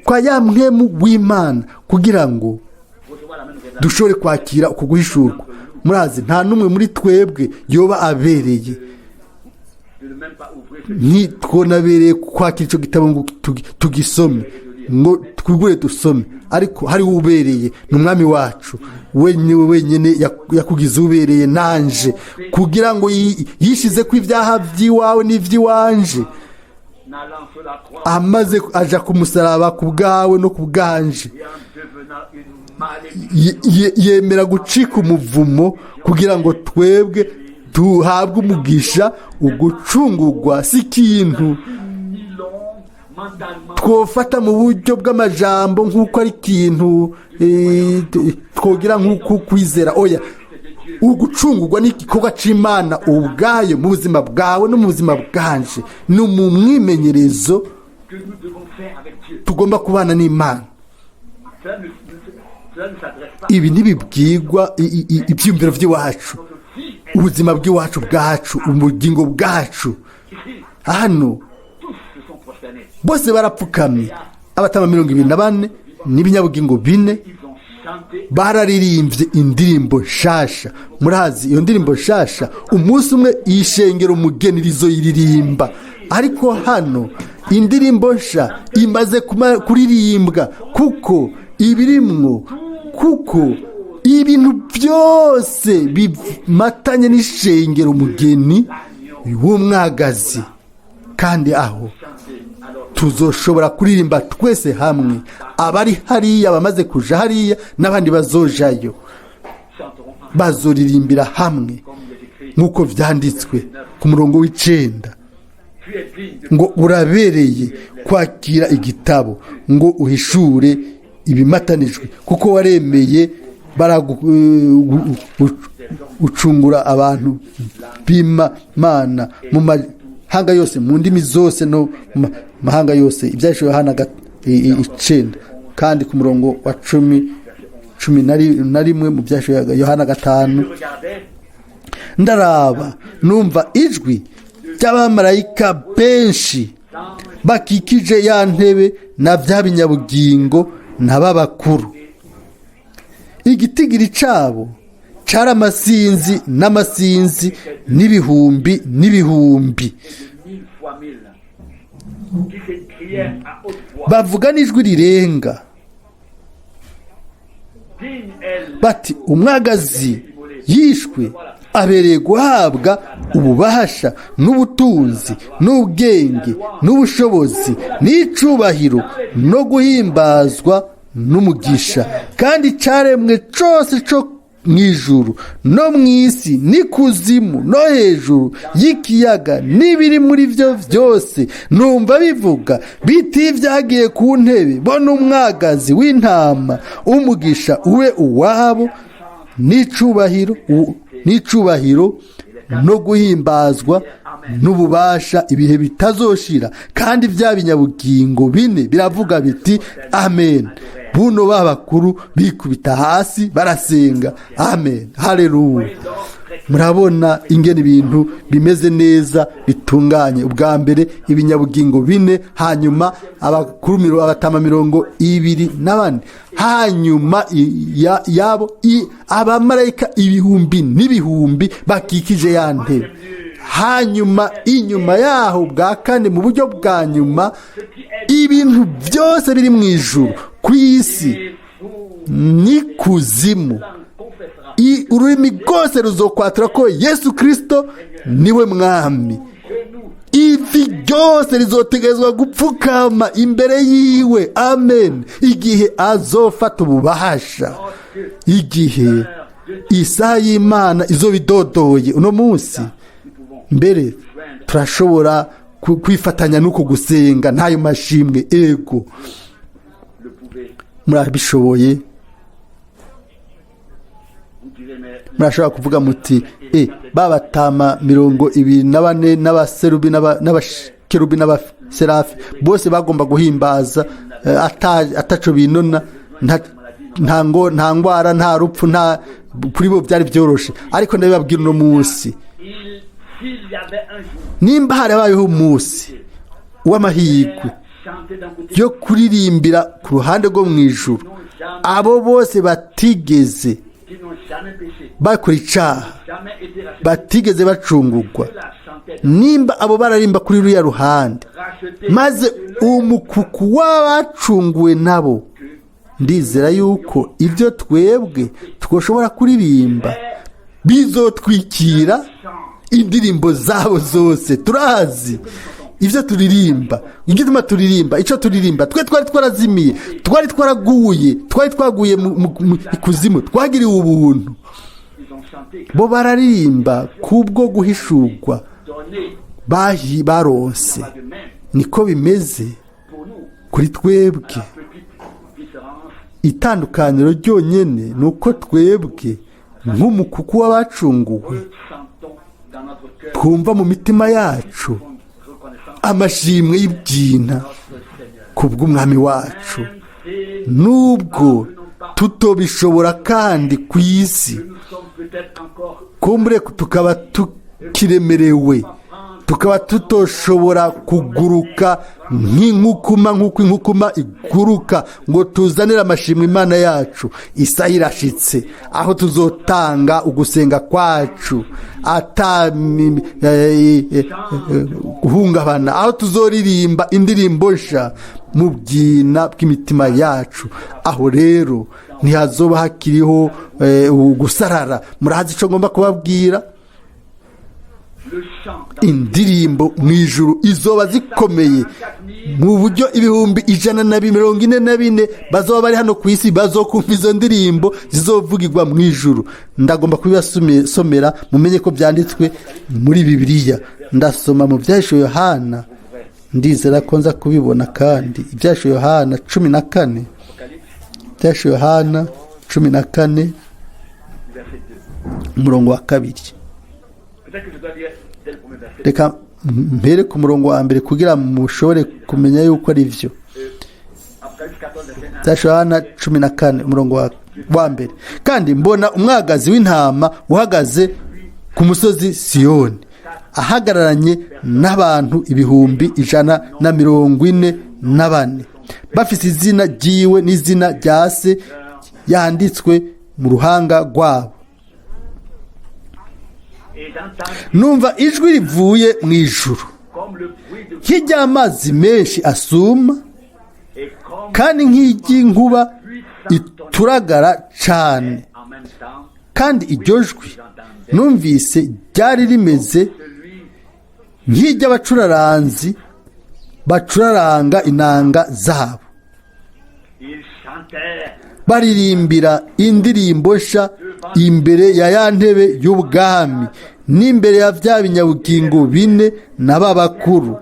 kwa ya mpwemu w'Imana, kugira ngo dushobore kwakira uko guhishurwa. Murazi, nta numwe muri twebwe yoba abereye, ntitwonabereye kwakira icyo gitabo ngo tugisome, ngo twigure dusome, ariko hari ubereye, ni umwami wacu wenyine yakugize ubereye nanje, kugira ngo yishize ku ibyaha by'iwawe n'iby'iwanje, amaze aja ku musaraba ku bwawe no ku bwanje, yemera gucika umuvumo kugira ngo twebwe tuhabwe umugisha. Ugucungurwa si ikintu twofata mu buryo bw'amajambo nk'uko ari ikintu twogira nk'uko kwizera. Oya, ugucungurwa ni igikorwa c'Imana ubwayo mu buzima bwawe no mu buzima bwanje, ni mu mwimenyerezo tugomba kubana n'Imana. Ibi ntibibwirwa ibyumviro by'iwacu, ubuzima bw'iwacu bwacu, ubugingo bwacu. Hano bose barapfukamye, abatama 24 n'ibinyabugingo 4 bararirimbye indirimbo nshasha. Murazi iyo ndirimbo nshasha, umunsi umwe ishengero umugenirizo yiririmba, ariko hano indirimbo nsha imaze kuririmbwa, kuko ibirimwo, kuko ibintu byose bimatanye n'ishengero umugeni w'umwagazi. Kandi aho tuzoshobora kuririmba twese hamwe, abari hariya bamaze kuja hariya n'abandi bazojayo, bazoririmbira hamwe nk'uko vyanditswe ku murongo w'9 ngo urabereye kwakira igitabo ngo uhishure ibimatanijwe, kuko waremeye ucungura abantu b'Imana mu mahanga yose, mu ndimi zose no mu mahanga yose. Ibyahishwe Yohana 9, kandi ku murongo wa 11 mu byahishwe Yohana 5, ndaraba numva ijwi ry'abamarayika benshi bakikije ya ntebe na bya binyabugingo n'ababakuru. Igitigiri cabo cara amasinzi n'amasinzi n'ibihumbi n'ibihumbi, bavuga n'ijwi rirenga bati umwagazi yishwe abereye guhabwa ububasha n'ubutunzi n'ubwenge n'ubushobozi n'icubahiro no guhimbazwa n'umugisha, kandi caremwe cose co mu ijuru no mu isi n'ikuzimu no hejuru y'ikiyaga n'ibiri muri byo byose, numva bivuga biti byagiye ku ntebe bo n'umwagazi w'intama, umugisha ube uwabo n'icubahiro no guhimbazwa n'ububasha ibihe bitazoshira. Kandi bya binyabugingo bine biravuga biti amen. Buno babakuru bikubita hasi barasenga amen, haleluya. Murabona ingene ibintu bimeze neza bitunganye. Ubwa mbere ibinyabugingo bine, hanyuma abakuru abatama 24, hanyuma yabo abamarayika ibihumbi n'ibihumbi bakikije ya ntebe. Hanyuma inyuma yaho bwa kane, mu buryo bwa nyuma, ibintu byose biri mu ijuru, ku isi n'ikuzimu, ururimi rwose ruzokwatura ko Yesu Kristo niwe mwami. Ivi ryose rizotegerezwa gupfukama imbere yiwe amen, igihe azofata ububasha, igihe isaha y'Imana izobidodoye. Uno munsi mbere turashobora kwifatanya n'uko gusenga ntayo mashimwe, ego murabishoboye. Murashobora kuvuga muti babatama 24 n'abaserubi n'abakerubi n'abaserafi bose bagomba guhimbaza ataco binona, nta ngwara, nta rupfu, nta kuri bo byari byoroshe. Ariko ndabibabwira uno munsi, nimba harabayeho umunsi w'amahirwe yo kuririmbira ku ruhande rwo mu ijuru, abo bose batigeze bakora icaha, batigeze bacungurwa, nimba abo bararimba kuri ruriya ruhande, maze umukuku w'abacunguwe nabo, ndizera yuko ibyo twebwe twoshobora kuririmba bizotwikira indirimbo zabo zose. Turazi ibyo turirimba, igituma turirimba, icyo turirimba. Twari twarazimiye, twari twaraguye, twari twaguye mu ikuzimu, twagiriwe ubuntu. Bo bararirimba kubwo guhishurwa baronse. Niko bimeze kuri twebwe. Itandukaniro ryonyene ni uko twebwe nk'umukuku w'abacunguwe twumva mu mitima yacu amashimwe y'ibyina kubw'umwami wacu, nubwo tutobishobora kandi ku isi, kumbure tukaba tukiremerewe, tukaba tutoshobora kuguruka nk'uko inkukuma iguruka ngo tuzanire amashimwe Imana yacu. Isaha irashitse aho tuzotanga ugusenga kwacu guhungabana, aho tuzoririmba indirimbo nsha mu bwina bw'imitima yacu. Aho rero ntihazoba hakiriho gusarara. Murazi icyo ngomba kubabwira? Indirimbo mu ijuru izoba zikomeye mu buryo 144 bazoba bari hano ku isi bazokumva izo ndirimbo zizovugirwa mu ijuru. Ndagomba kubibasomera mumenye ko byanditswe muri Bibiliya. Ndasoma mu byahishwe Yohana, ndizera ko nza kubibona kandi ibyahishwe Yohana 14, byahishwe Yohana 14 umurongo wa 2. Reka mpere ku murongo wa mbere kugira mushobore kumenya yuko ari byo. Yohana 14 umurongo wa mbere. Kandi mbona umwagazi w'intama uhagaze ku musozi Siyoni, ahagararanye n'abantu 144,000 bafite izina ryiwe n'izina rya se yanditswe mu ruhanga rwabo. Numva ijwi rivuye mu ijuru nk'iry'amazi menshi asuma, kandi nk'iry'inkuba ituragara cyane. Kandi iryo jwi numvise ryari rimeze nk'iry'abacuraranzi bacuraranga inanga zabo, baririmbira indirimbo nsha imbere ya ya ntebe y'ubwami n'imbere ya bya binyabugingo bine na ba bakuru.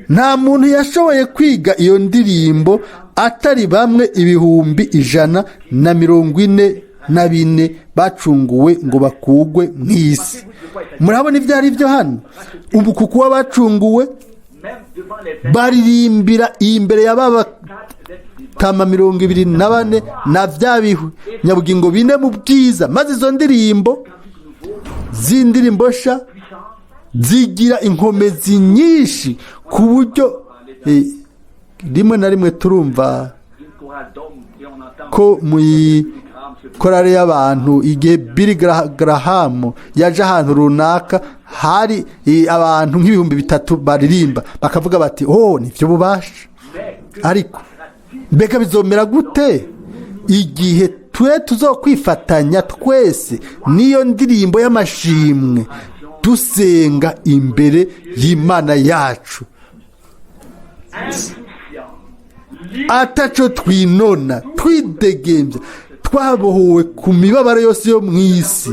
Nta muntu yashoboye kwiga iyo ndirimbo atari bamwe 144 bacunguwe ngo bakugwe mu isi. Murabona ibyo ari byo hano. Ubu kuko abacunguwe baririmbira imbere ya baba tama 24 na bya binyabugingo bine mu bwiza, maze izo ndirimbo z'indirimbo sha zigira inkomezi nyinshi ku buryo rimwe na rimwe turumva ko mu korale y'abantu igihe Billy Graham yaje ahantu runaka hari abantu nk'ibihumbi 3 baririmba bakavuga bati nivyo bubasha. Ariko mbega bizomera gute igihe twe tuzokwifatanya twese niyo ndirimbo y'amashimwe dusenga imbere y'Imana yacu, ataco twinona twidegembya, twabohowe ku mibabaro yose yo mu isi,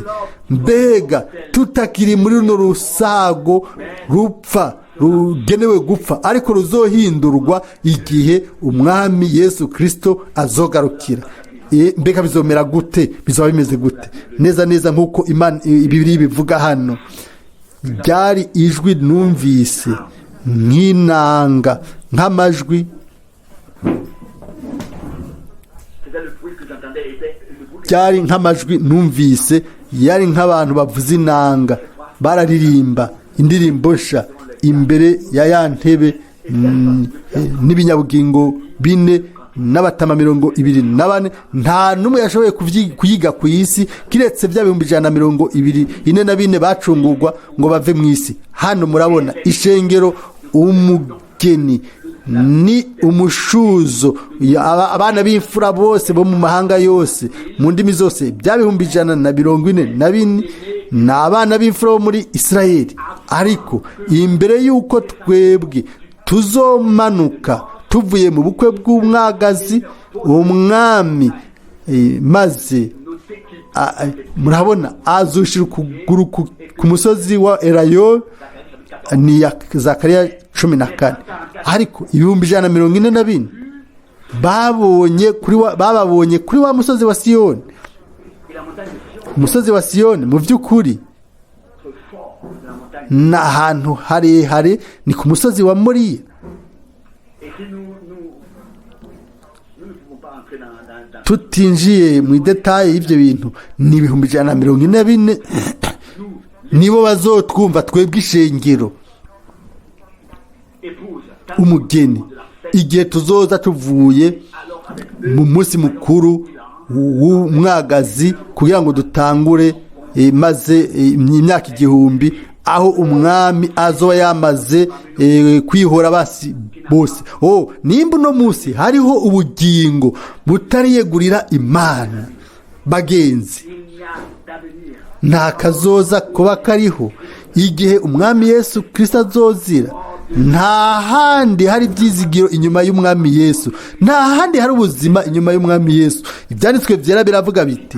mbega tutakiri muri runo rusago rupfa rugenewe gupfa, ariko ruzohindurwa igihe umwami Yesu Kristo azogarukira. Mbega bizomera gute? Bizaba bimeze gute? Neza neza nk'uko Imana Bibiliya bivuga hano, ryari ijwi numvise nk'inanga, nk'amajwi byari nk'amajwi numvise, yari nk'abantu bavuza inanga bararirimba indirimbo nsha imbere ya ya ntebe n'ibinyabugingo bine n'abatama 24. Nta numwe yashoboye kuyiga ku isi kiretse bya 124 bacungurwa ngo bave mu isi. Hano murabona ishengero, umugeni ni umushuzo, abana b'imfura bose bo mu mahanga yose mu ndimi zose bya 144 ni abana b'imfura bo muri Isirayeli. Ariko imbere y'uko twebwe tuzomanuka tuvuye mu bukwe bw'umwagazi umwami, maze murabona azushira ukuguru ku musozi wa Elayo, ni ya Zakariya 14. Ariko 144 bababonye kuri wa musozi wa Siyoni. Umusozi wa Siyoni mu by'ukuri ni ahantu harehare, ni ku musozi wa Moriya. Tutinjiye mu detaye y'ibyo bintu, ni 144 nibo bazotwumva twebwe ishengero, umugeni, igihe tuzoza tuvuye mu munsi mukuru w'umwagazi kugira ngo dutangure maze imyaka 1000, aho umwami azoba yamaze kwihora basi bose. Nimba uno munsi hariho ubugingo butariyegurira Imana, bagenzi, nta kazoza kuba kariho igihe umwami Yesu Kristo azozira. Nta handi hari ibyizigiro inyuma y'umwami Yesu, nta handi hari ubuzima inyuma y'umwami Yesu. Ibyanditswe byera biravuga biti,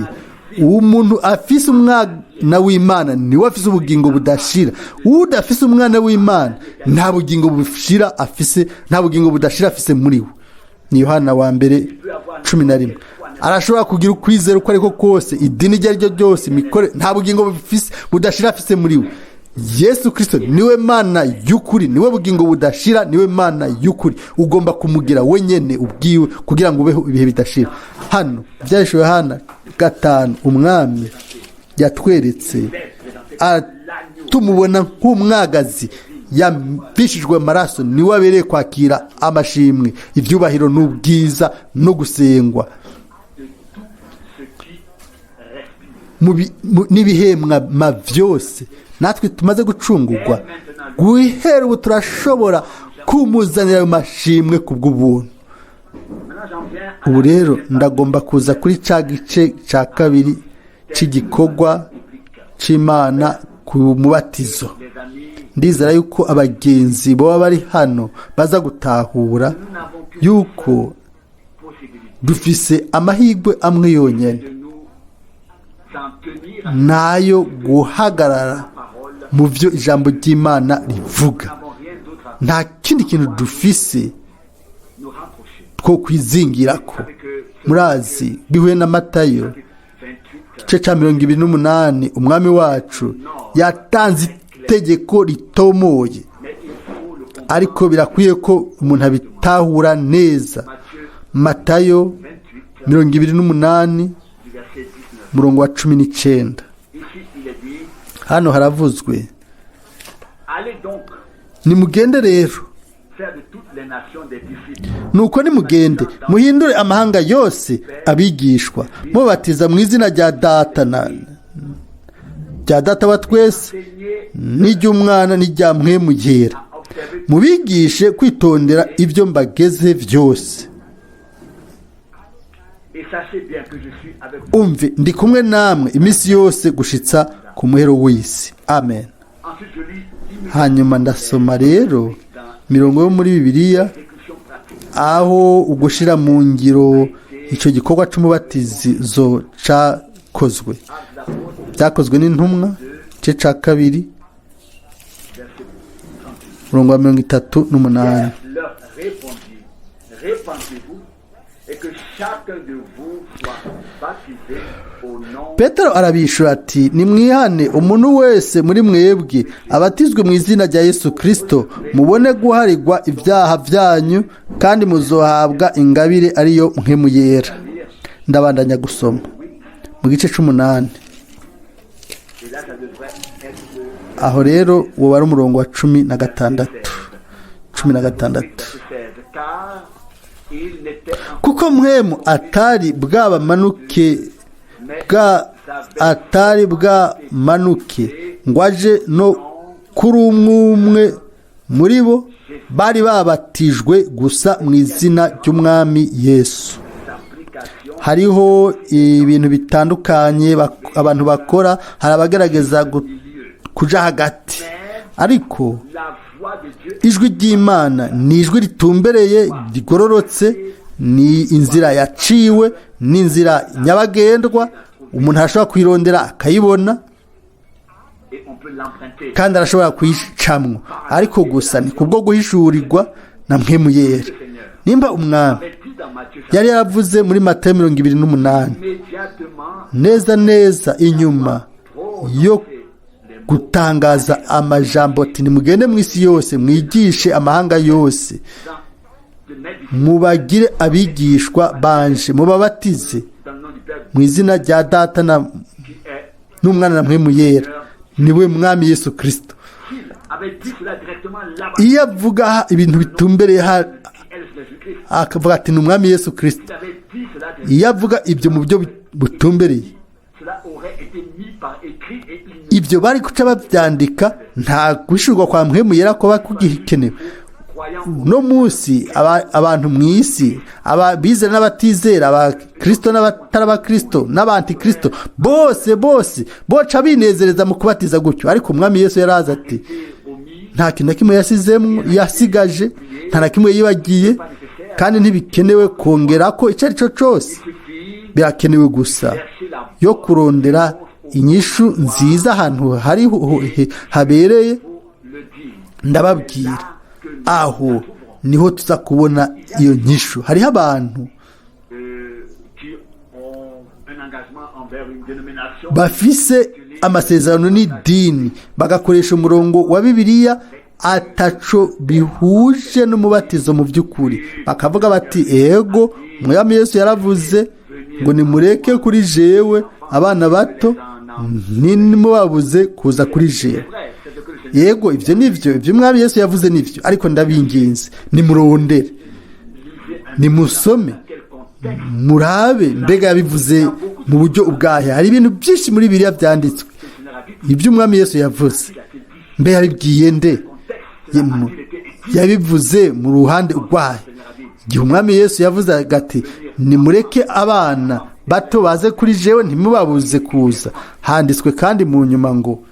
umuntu afise umwana w'Imana niwe afise ubugingo budashira. Udafise umwana w'Imana nta bugingo bushira afise, nta bugingo budashira afise muri we. Ni Yohana wa mbere 11. Arashobora kugira ukwizera uko ariko kose, idini rye ryo ryose, mikore, nta bugingo budashira afise muri we. Yesu Kristo niwe Mana y'ukuri, niwe bugingo budashira, niwe Mana y'ukuri. Ugomba kumugira wenyene ubwiwe kugira ngo ubeho ibihe bidashira. Hano byashwe Yohana 5 umwami yatweretse tumubona nk'umwagazi yambishijwe amaraso, niwe abereye kwakira amashimwe, ibyubahiro n'ubwiza no gusengwa n'ibihemwa byose. Natwe tumaze gucungurwa, guhera ubu turashobora kumuzanira ayo mashimwe kubw'ubuntu. Ubu rero ndagomba kuza kuri ca gice ca kabiri cy'igikorwa c'Imana ku mubatizo. Ndizera yuko abagenzi baba bari hano baza gutahura yuko dufise amahirwe amwe yonyene tenir nayo guhagarara mu byo ijambo ry'Imana rivuga. n'avons rien d'autre à nta kindi kintu dufise nous rapprocher. two kwizingirako. Avec murazi bihuye na Matayo 28, igice cya 28 umwami wacu yatanze itegeko ritomoye, mais il faut le comprendre. ariko birakwiye ko umuntu abitahura neza. Matayo 28 Du verset 19. murongo wa 19. Ici, il est dit, hano haravuzwe, allez donc nimugende rero, faire de toutes les nations des disciples. nuko nimugende muhindure amahanga yose abigishwa, mubatiza mu izina rya data wa twese Enseignez n'iry'umwana n'irya Mwene yera, à observer mubigishe kwitondera ibyo mbageze byose. et sachez bien que je suis avec vous. Umve ndi kumwe namwe iminsi yose gushitsa ku muhero w'isi. Amen. Ensuite, je lis hanyuma ndasoma rero mirongo yo muri Bibiliya l'exécution pratique. aho ugushira mu ngiro icyo gikorwa c'umubatizo cakozwe, byakozwe n'intumwa igice ca 2 murongo wa 38. Leur répondit, répandez-vous et que chacun de vous soit baptisé au nom Petero arabishura ati, nimwihane umuntu wese muri mwebwe abatizwe mu izina rya Yesu Kristo, mubone guharirwa ibyaha byanyu, kandi muzohabwa ingabire ariyo Mpwemu yera. Ndabandanya gusoma mu gice 8. et là ça devrait être aho rero uwo wari umurongo wa 16. 16. car il n'était en kuko Mpwemu atari bwabamanuke ngo aje no kuri umwe muri bo, bari babatijwe gusa mu izina ry'umwami Yesu. application hariho ibintu bitandukanye abantu bakora, hari abagerageza kuja hagati, ariko la voix de Dieu ijwi ry'Imana ni ijwi ritumbereye rigororotse, ni inzira yaciwe, ni inzira nyabagendwa, umuntu arashobora kwirondera akayibona et on peut l'emprunter. kandi arashobora kuyicamwo, ariko gusa ni kubwo guhishurirwa na Mpwemu yera. Nimba umwami Mais dit dans Matthieu yari yaravuze muri Matayo 28 immédiatement neza inyuma yo gutangaza amajambo ati, nimugende mu isi yose mwigishe amahanga yose, de mettre mubagire abigishwa banje, mubabatize dans le nom du Père mu izina rya Data qui est n'umwana na Mpwemu yera, niwe mwami Yesu Kristo. s'il avait dit cela directement là-bas, Iyo avuga ibintu bitumbereye elle c'est Jésus-Christ. akavuga ati ni umwami Yesu Kristo, S'il avait dit cela directement, iyo avuga ibyo mu buryo butumbereye, cela aurait été mis par écrit et il ibyo bari guca babyandika, nta gushurwa kwa Mpwemu yera kuba kugikenewe. croyant no munsi abantu mu isi, abizera n'abatizera, abakristo n'abatari abakristo, n'abantikristo, bose boca binezereza mu kubatiza gutyo. Ariko umwami Yesu yaraza ati, nta kintu na kimwe yasigaje, nta na kimwe yibagiye, kandi ntibikenewe kongera ko icyo ari cyo cyose. Birakenewe gusa yo kurondera inyishu nziza ahantu hari habereye. le dire. Ndababwira, aho niho tuza kubona iyo nyishu. Hariho abantu Qui ont un engagement envers une dénomination bafise amasezerano n'idini, bagakoresha umurongo wa Bibiliya ataco bihuje n'umubatizo mu by'ukuri, bakavuga bati, ego Mwami Yesu yaravuze ngo nimureke kuri jewe abana bato, ntimubabuze kuza kuri jewe. Yego ibyo nivyo, ibyo Mwami Yesu yavuze nivyo, ariko ndabinginze nimurondere, nimusome, murabe mbega yabivuze mu buryo ubwahe. Hari ibintu byinshi muri Bibiliya byanditswe, ibyo Umwami Yesu yavuze mbe yabibwiye nde? Yabivuze mu ruhande urwahe. Igihe Umwami Yesu yavuze ati, nimureke abana bato baze kuri jewe, ntimubabuze kuza, handitswe kandi mu nyuma ngo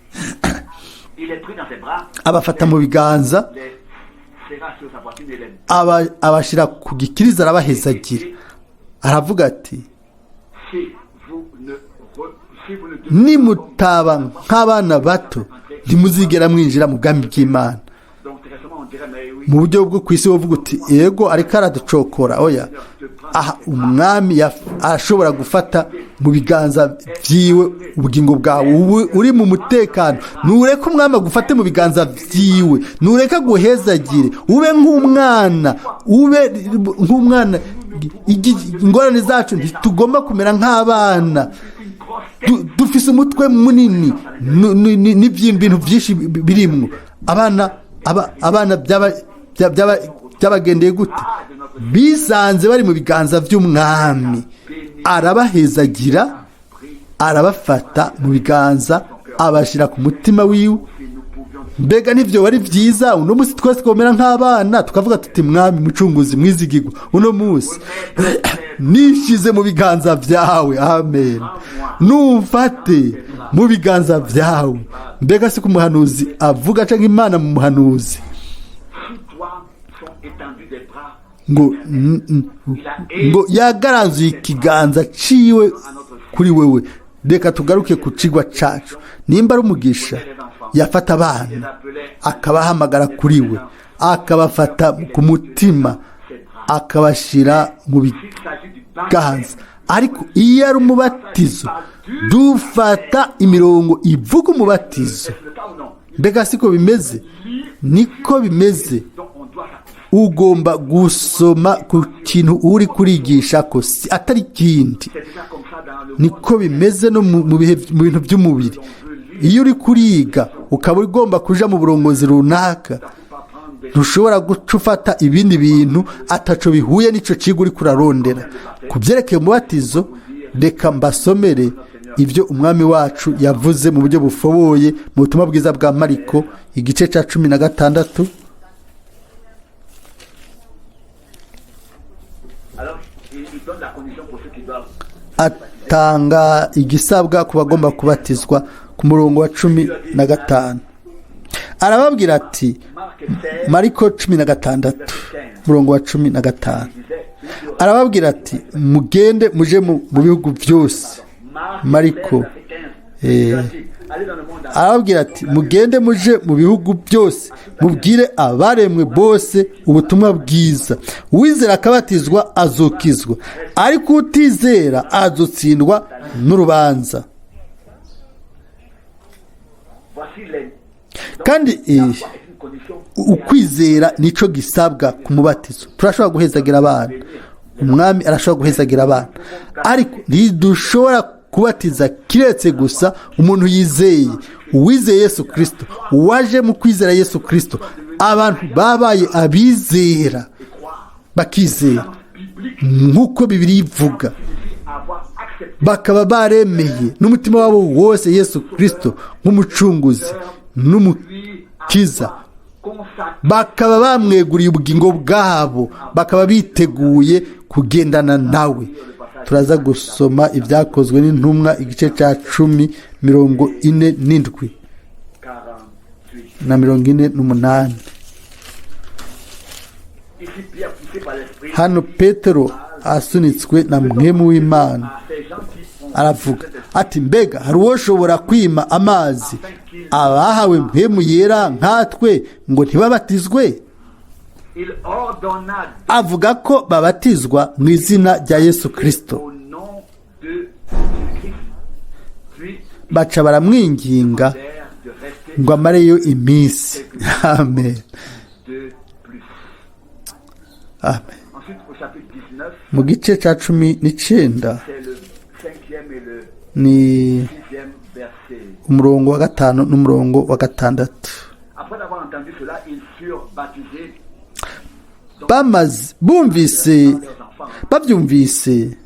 abafata mu biganza, abashira ku gikiriza, arabahezagira. Aravuga ati, nimutaba nk'abana bato ntimuzigera mwinjira mu bwami bw'Imana. Mu buryo bwo ku isi wovuga uti yego ariko araducokora, oya, aha umwami arashobora gufata mu biganza byiwe ubugingo bwawe uri mu mutekano. Nureka umwami agufate mu biganza byiwe, nureka guhezagire, ube nk'umwana. Ingorane zacu ntitugomba kumera nk'abana. Dufise umutwe munini n'ibintu byinshi birimwo. Abana byabagendeye gute? Bisanze bari mu biganza by'umwami, arabahezagira, arabafata mu biganza, abashyira ku mutima wiwe. Mbega nivyo bari vyiza? Uno munsi twese twomera nk'abana tukavuga tuti mwami mucunguzi mwizigirwa, uno munsi nishize mu biganza vyawe, amen, numfate mu biganza vyawe. Mbega si ku muhanuzi avuga canke Imana mu muhanuzi ngo yagaranzuye ikiganza ciwe kuri wewe. Reka tugaruke ku cigwa cacu. Nimba ari umugisha, yafata abana akabahamagara kuri we, akabafata ku mutima, akabashira mu biganza. Ariko iyo ari umubatizo, dufata imirongo ivuga umubatizo. Mbega siko bimeze? Niko bimeze. Ugomba gusoma ku kintu uri kurigisha ko atari kindi. Niko bimeze no mu bintu by'umubiri. Iyo uri kuriga ukaba ugomba kuja mu burongozi runaka, ntushobora guca ufata ibindi bintu ataco bihuye n'ico kigo uri kurarondera. Kubyerekeye umubatizo, reka mbasomere ibyo umwami wacu yavuze mu buryo bufoboye mu butumwa bwiza bwa Mariko igice ca 16. Atanga igisabwa ku bagomba kubatizwa ku murongo wa 15. Arababwira ati, Mariko 16 murongo wa 15, arababwira ati mugende muje mu bihugu byose. Mariko arababwira ati mugende muje mu bihugu byose, mubwire abaremwe bose ubutumwa bwiza. Uwizera akabatizwa azokizwa, ariko utizera azotsindwa n'urubanza. Kandi ukwizera nico gisabwa ku mubatizo. Turashobora guhezagira abana, umwami arashobora guhezagira abana, ariko ntidushobora kubatiza kiretse gusa umuntu yizeye, uwizeye Yesu Kristo, waje mu kwizera Yesu Kristo. Abantu babaye abizera, bakizera nk'uko Bibiliya ivuga, bakaba baremeye n'umutima wabo wose Yesu Kristo nk'umucunguzi n'umukiza, bakaba bamweguriye ubugingo bwabo, bakaba biteguye kugendana nawe. Turaza gusoma ibyakozwe n'intumwa igice ca 10:47 na 48. Hano Petero asunitswe na Mwemu w'Imana aravuga ati, mbega hari uwoshobora kwima amazi abahawe Mpwemu Yera nkatwe ngo ntibabatizwe? Avuga ko babatizwa mu izina rya Yesu Kristo. Baca baramwinginga ngo amareyo iminsi. Amen. Amen. Mu gice ca 19 ni umurongo wa 5 n'umurongo wa 6. Babyumvise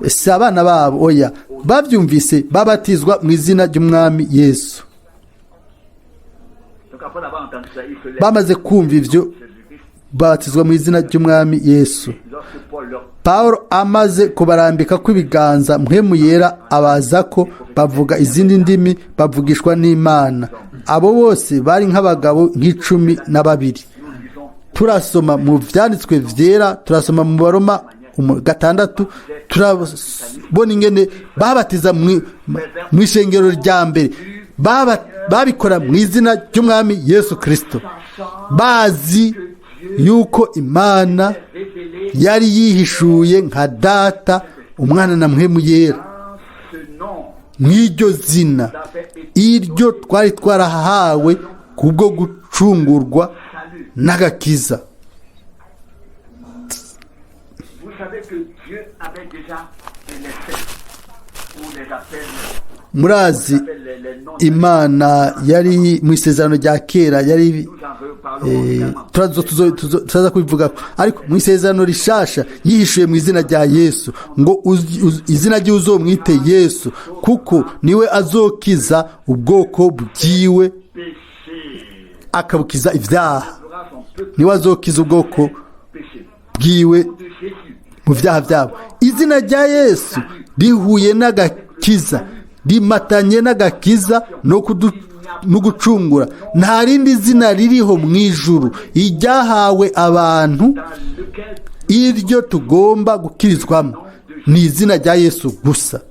si abana babo, oya, babyumvise babatizwa mu izina ry'umwami Yesu. Bamaze kumva ivyo, babatizwa mu izina ry'umwami Yesu. Paulo amaze kubarambika kw'ibiganza, Mpwemu Yera abaza ko bavuga izindi ndimi, bavugishwa n'Imana. Abo bose bari nk'abagabo 12. Turasoma mu vyanditswe vyera, turasoma mu Baroma gatandatu turabona ingene babatiza mu ishengero rya mbere babikora mu izina ry'umwami Yesu Kristo, bazi yuko Imana yari yihishuye nka Data, Umwana na Mpwemu Yera. Mw'iryo zina iryo twari twarahawe kubwo gucungurwa n'agakiza. Murazi Imana yari mu isezerano rya kera, yari turaza kubivuga, ariko mu isezerano rishasha yihishuye mu izina rya Yesu, ngo izina rye uzomwite Yesu, kuko niwe azokiza ubwoko bwiwe akabukiza ibyaha. Niwe azokiza ubwoko bwiwe mu byaha byabo. Izina rya Yesu rihuye n'agakiza, rimatanye n'agakiza no gucungura. Nta rindi zina ririho mu ijuru iryahawe abantu iryo tugomba gukirizwamo, ni izina rya Yesu gusa.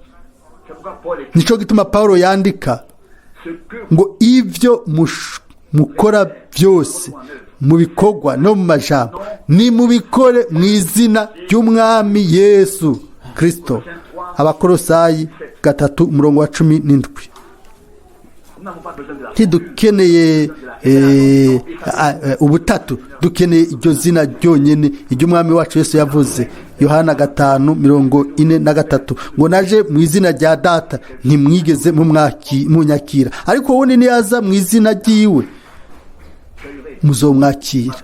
Nico gituma Paulo yandika ngo ibyo mukora byose, mu bikorwa no mu majambo, ni mubikore mu izina ry'umwami Yesu Kristo. Abakolosayi 3:17. Ntidukeneye ubutatu, dukeneye iryo zina ryonyine iry'umwami wacu Yesu yavuze. Yohana 5:43 ngo naje mu izina rya Data ntimwigeze munyakira, ariko wowe niyaza mu izina ryiwe muzomwakira.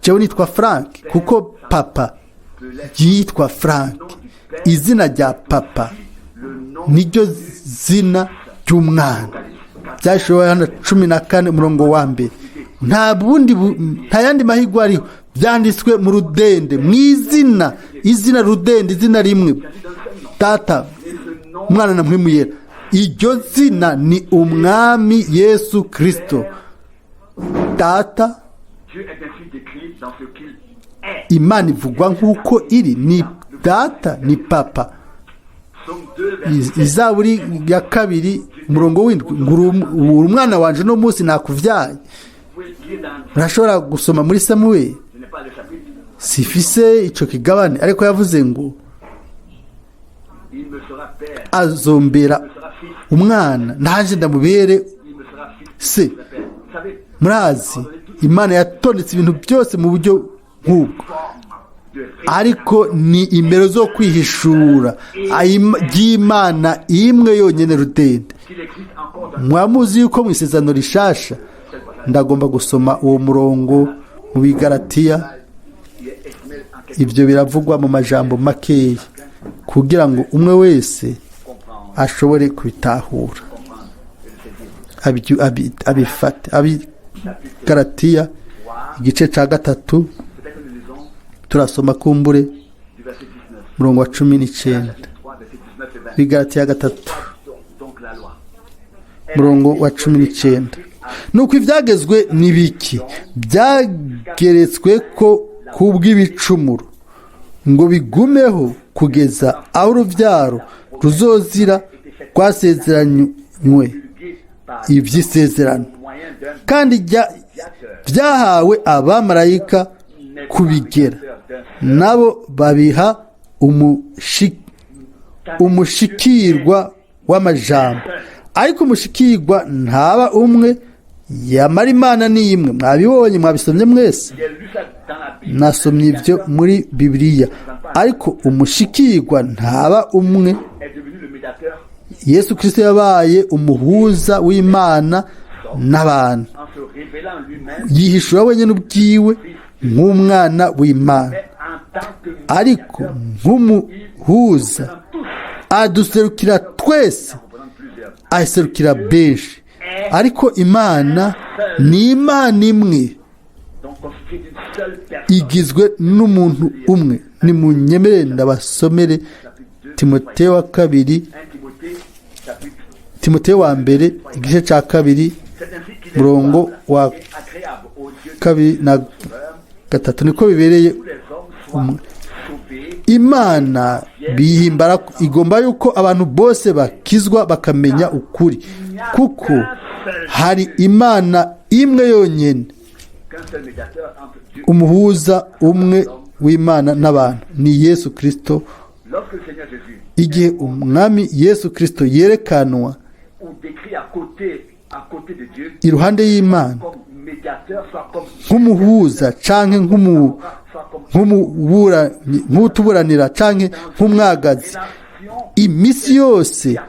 Jewe nitwa Frank kuko papa yitwa Frank. Izina rya papa niryo zina ry'umwana. Byashoboye hano 14:1. Nta yandi mahirwe ariho, byanditswe mu rudende, mu izina rudende, izina rimwe, Data, Umwana na Mpwemu Yera. Iryo zina ni umwami Yesu Kristo. Data, Imana ivugwa nk'uko iri, ni Data, ni papa. Izaburi ya 2:7 ngo umwana wanje no munsi nakuvyaye. Urashobora gusoma muri Samuel, sifise ico kigabane, ariko yavuze ngo azombera umwana, naje ndamubere se. Murazi Imana yatondetse ibintu byose mu buryo nk'ubwo, ariko ni imbere zo kwihishura ry'Imana imwe yonyene rudende. Mwamuzi yuko mu isezerano rishasha, ndagomba gusoma uwo murongo mu Bigalatiya, ibyo biravugwa mu majambo makeya kugira ngo umwe wese ashobore kubitahura, abifate. Bigalatiya igice ca 3 turasoma kumbure murongo wa 19. Bigalatiya 3 murongo wa 19. Nuko ivyagezwe nibiki byageretswe ko kubw'ibicumuro, ngo bigumeho kugeza aho uruvyaro ruzozira rwasezeranywe ivy'isezerano, kandi byahawe abamarayika kubigera, nabo babiha umushikirwa w'amajambo, ariko umushikirwa ntaba umwe, yamara Imana ni imwe. Mwabibonye, mwabisomye mwese. Nasomye ibyo muri Bibiliya, ariko umushikirwa ntaba umwe. Yesu Kristo yabaye umuhuza w'Imana n'abantu, yihishura wenyine ubwiwe nk'umwana w'Imana, ariko nk'umuhuza aduserukira twese, aserukira benshi. Ariko Imana ni Imana imwe, igizwe n'umuntu umwe. Nimunyemerere ndabasomere Timoteyo wa mbere igice ca 2 murongo wa 2 na 3. Niko bibereye imana bihimbara igomba yuko abantu bose bakizwa bakamenya ukuri, kuko hari imana imwe yonyine, umuhuza umwe w'imana n'abantu, ni Yesu Kristo. Igihe umwami Yesu Kristo yerekanwa iruhande y'Imana nk'umuhuza canke nk'utuburanira canke nk'umwagazi, imisi yose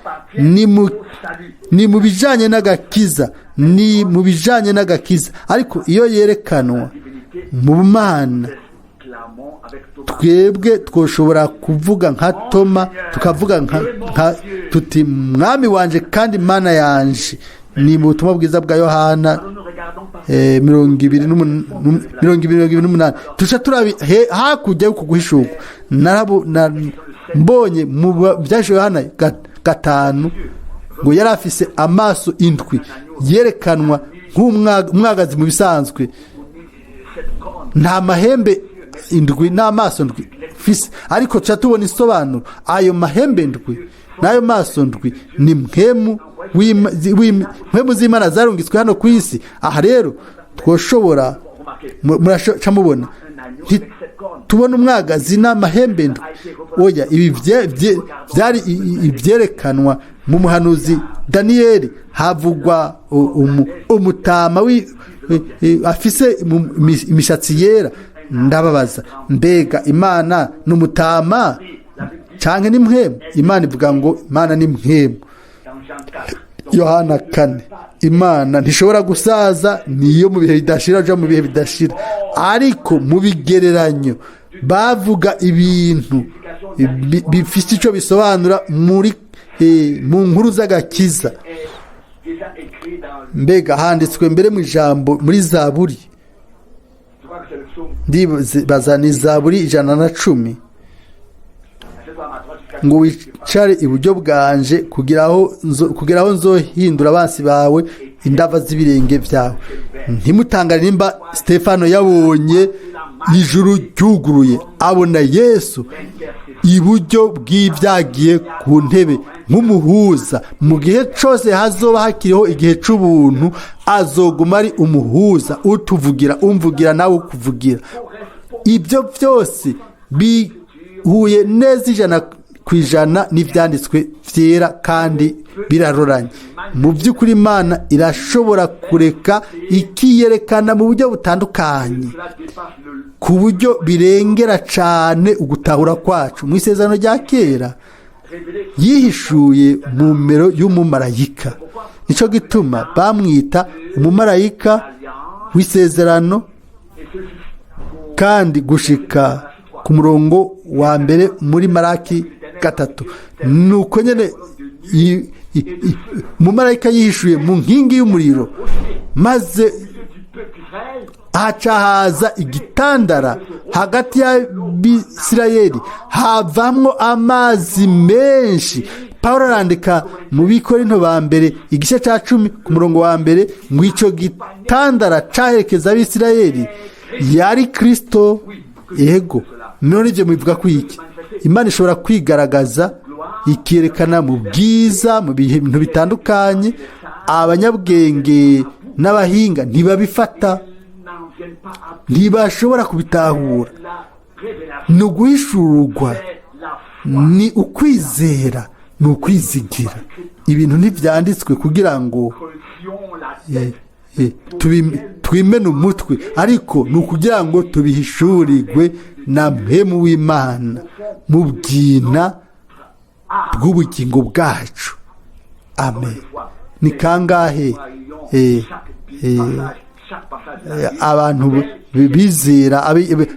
ni mu bijanye n'agakiza, ni mu bijanye n'agakiza. Ariko iyo yerekanwa mu Mana, twebwe twoshobora kuvuga nka Toma, tukavuga nka tuti mwami wanje kandi Mana yanje. Ni mu butumwa bwiza bwa Yohana 20:28. Tusha turabi hakujya uko guhishurwa. Mbonye mu byasho Yohana 5 ngo yari afise amaso indwi, yerekanwa nk'umwagazi mu bisanzwe, nta mahembe indwi n'amaso ndwi fise, ariko cha tubona isobanuro. Ayo mahembe ndwi n'ayo maso ndwi ni mpemu z'Imana zarungitswe hano ku isi. Aha rero twoshobora murasha mubona tubona umwagazi n'amahembe ndwi. Oya, ibi byari ibyerekanwa mu muhanuzi Daniyeli. Havugwa umutama afise imishatsi yera. Ndababaza, mbega Imana n'umutama canke ni mpemu? Imana ivuga ngo Imana ni mpemu. Yohana 4, Imana ntishobora gusaza, niyo mu bihe bidashira aja mu bihe bidashira. Ariko mu bigereranyo bavuga ibintu bifite ico bisobanura mu nkuru z'agakiza. Mbega handitswe mbere mu ijambo muri Zaburi, bazana Zaburi 110, ngo wicare iburyo bwanje kugeraho nzohindura abansi bawe indava z'ibirenge byawe. Ntimutangane nimba Stefano yabonye ijuru ryuguruye, abona Yesu iburyo bw'ibyagiye ku ntebe nk'umuhuza. Mu gihe cyose hazoba hakiriho igihe c'ubuntu, azoguma ari umuhuza, utuvugira, umvugira nawe ukuvugira. Ibyo byose bihuye neza 100% n'ivyanditswe vyera kandi biraroranye. Mu by'ukuri Imana irashobora kureka ikiyerekana mu buryo butandukanye, ku buryo birengera cane ugutahura kwacu. Mu isezerano rya kera yihishuye mu mero y'umumarayika, nico gituma bamwita umumarayika w'isezerano. Kandi gushika ku murongo wa mbere muri Malaki 3, nuko nyene umumarayika yihishuye mu nkingi y'umuriro, maze haza igitandara hagati y'Abisirayeli, havamwo amazi menshi. Paulo arandika mu Bikorinto ba mbere igice ca 10 ku murongo wa mbere, ngo ico gitandara caherekeza Abisirayeli yari Kristo. Yego, none ivyo mubivuga ku iki? Imana ishobora kwigaragaza ikerekana mu bwiza mu bintu bitandukanye. Abanyabwenge n'abahinga ntibabifata, ntibashobora kubitahura. Ni uguhishurwa, ni ukwizera, ni ukwizigira. Ibintu ntivyanditswe kugira ngo twimene umutwe, ariko ni ukugira ngo tubihishurirwe na mpemu w'Imana mu bwina bw'ubugingo bwacu. Amen. Ni kangahe abantu bizera,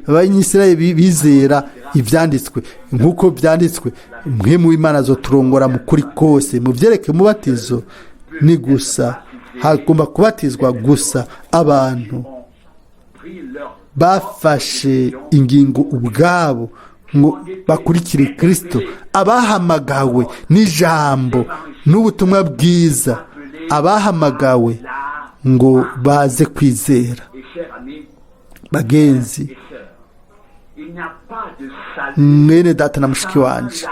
abanyisirayeli bizera ivyanditswe nkuko vyanditswe, mpemu w'Imana azoturongora mu kuri kose. Mu vyereke umubatizo ni gusa, hagomba kubatizwa gusa abantu bafashe ingingo ubwabo ngo bakurikire Kristo, abahamagawe n'ijambo n'ubutumwa bwiza, abahamagawe ngo baze kwizera. Bagenzi, mwene data na mushiki wanje,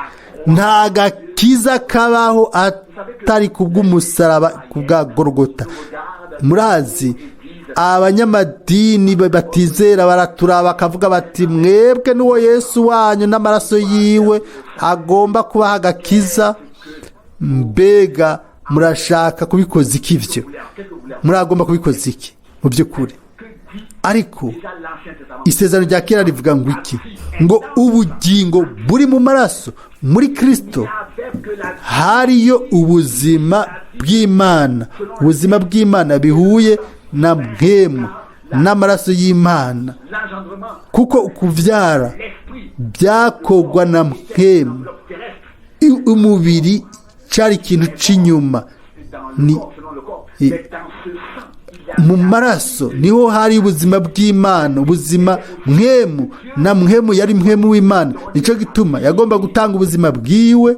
nta gakiza kabaho atari kubw'umusaraba, kubwa Golgota. Murazi abanyamadini batizera baraturaba bakavuga bati mwebwe n'uwo Yesu wanyu n'amaraso yiwe agomba kubaha agakiza. Mbega murashaka kubikoza iki? Ivyo muragomba kubikoza iki mu by'ukuri? Ariko isezerano rya kera rivuga ngo iki? Ngo ubugingo buri mu maraso, muri Kristo hariyo ubuzima bw'Imana. Ubuzima bw'Imana bihuye na mpemu n'amaraso y'Imana, kuko ukuvyara byakogwa na mpemu. Umubiri cari ikintu c'inyuma, ni mu maraso niho hari ubuzima bw'Imana, ubuzima mpemu, na mpemu yari mpemu w'Imana. Nico gituma yagomba gutanga ubuzima bwiwe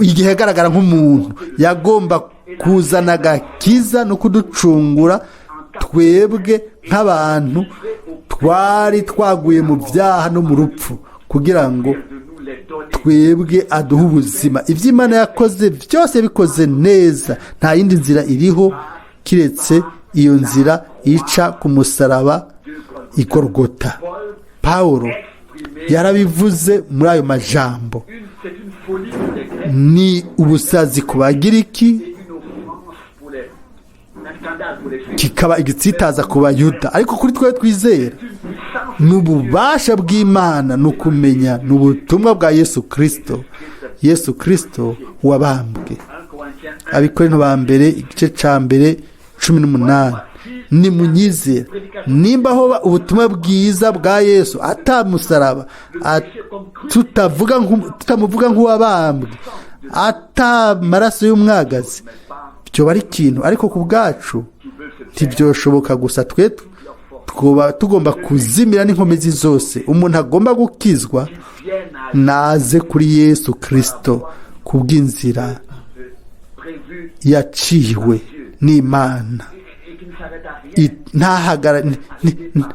igihe agaragara nk'umuntu. Yagomba kuzana agakiza no kuducungura twebwe nk'abantu twari twaguye mu byaha no mu rupfu, kugira ngo twebwe aduhe ubuzima. iby'Imana yakoze byose bikoze neza, nta yindi nzira iriho kiretse iyo nzira ica ku musaraba i Golgota. Pawulo yarabivuze muri ayo majambo, ni ubusazi ku Bagiriki, kikaba igitsitaza ku Bayuda, ariko kuri twe twizera ni ububasha bw'Imana, ni ukumenya, ni ubutumwa bwa Yesu Kristo, Yesu Kristo wabambwe. Abikorinto ba mbere igice ca mbere 18. Ni munyizera nimba ubutumwa bwiza bwa Yesu atamusaraba, tutamuvuga nk'uwabambwe, atamaraso y'umwagazi, byo bari ikintu. Ariko ku bwacu ntibyoshoboka. Gusa twe tugomba kuzimira n'inkomezi zose. Umuntu agomba gukizwa naze kuri Yesu Kristo kubw'inzira yaciwe n'Imana,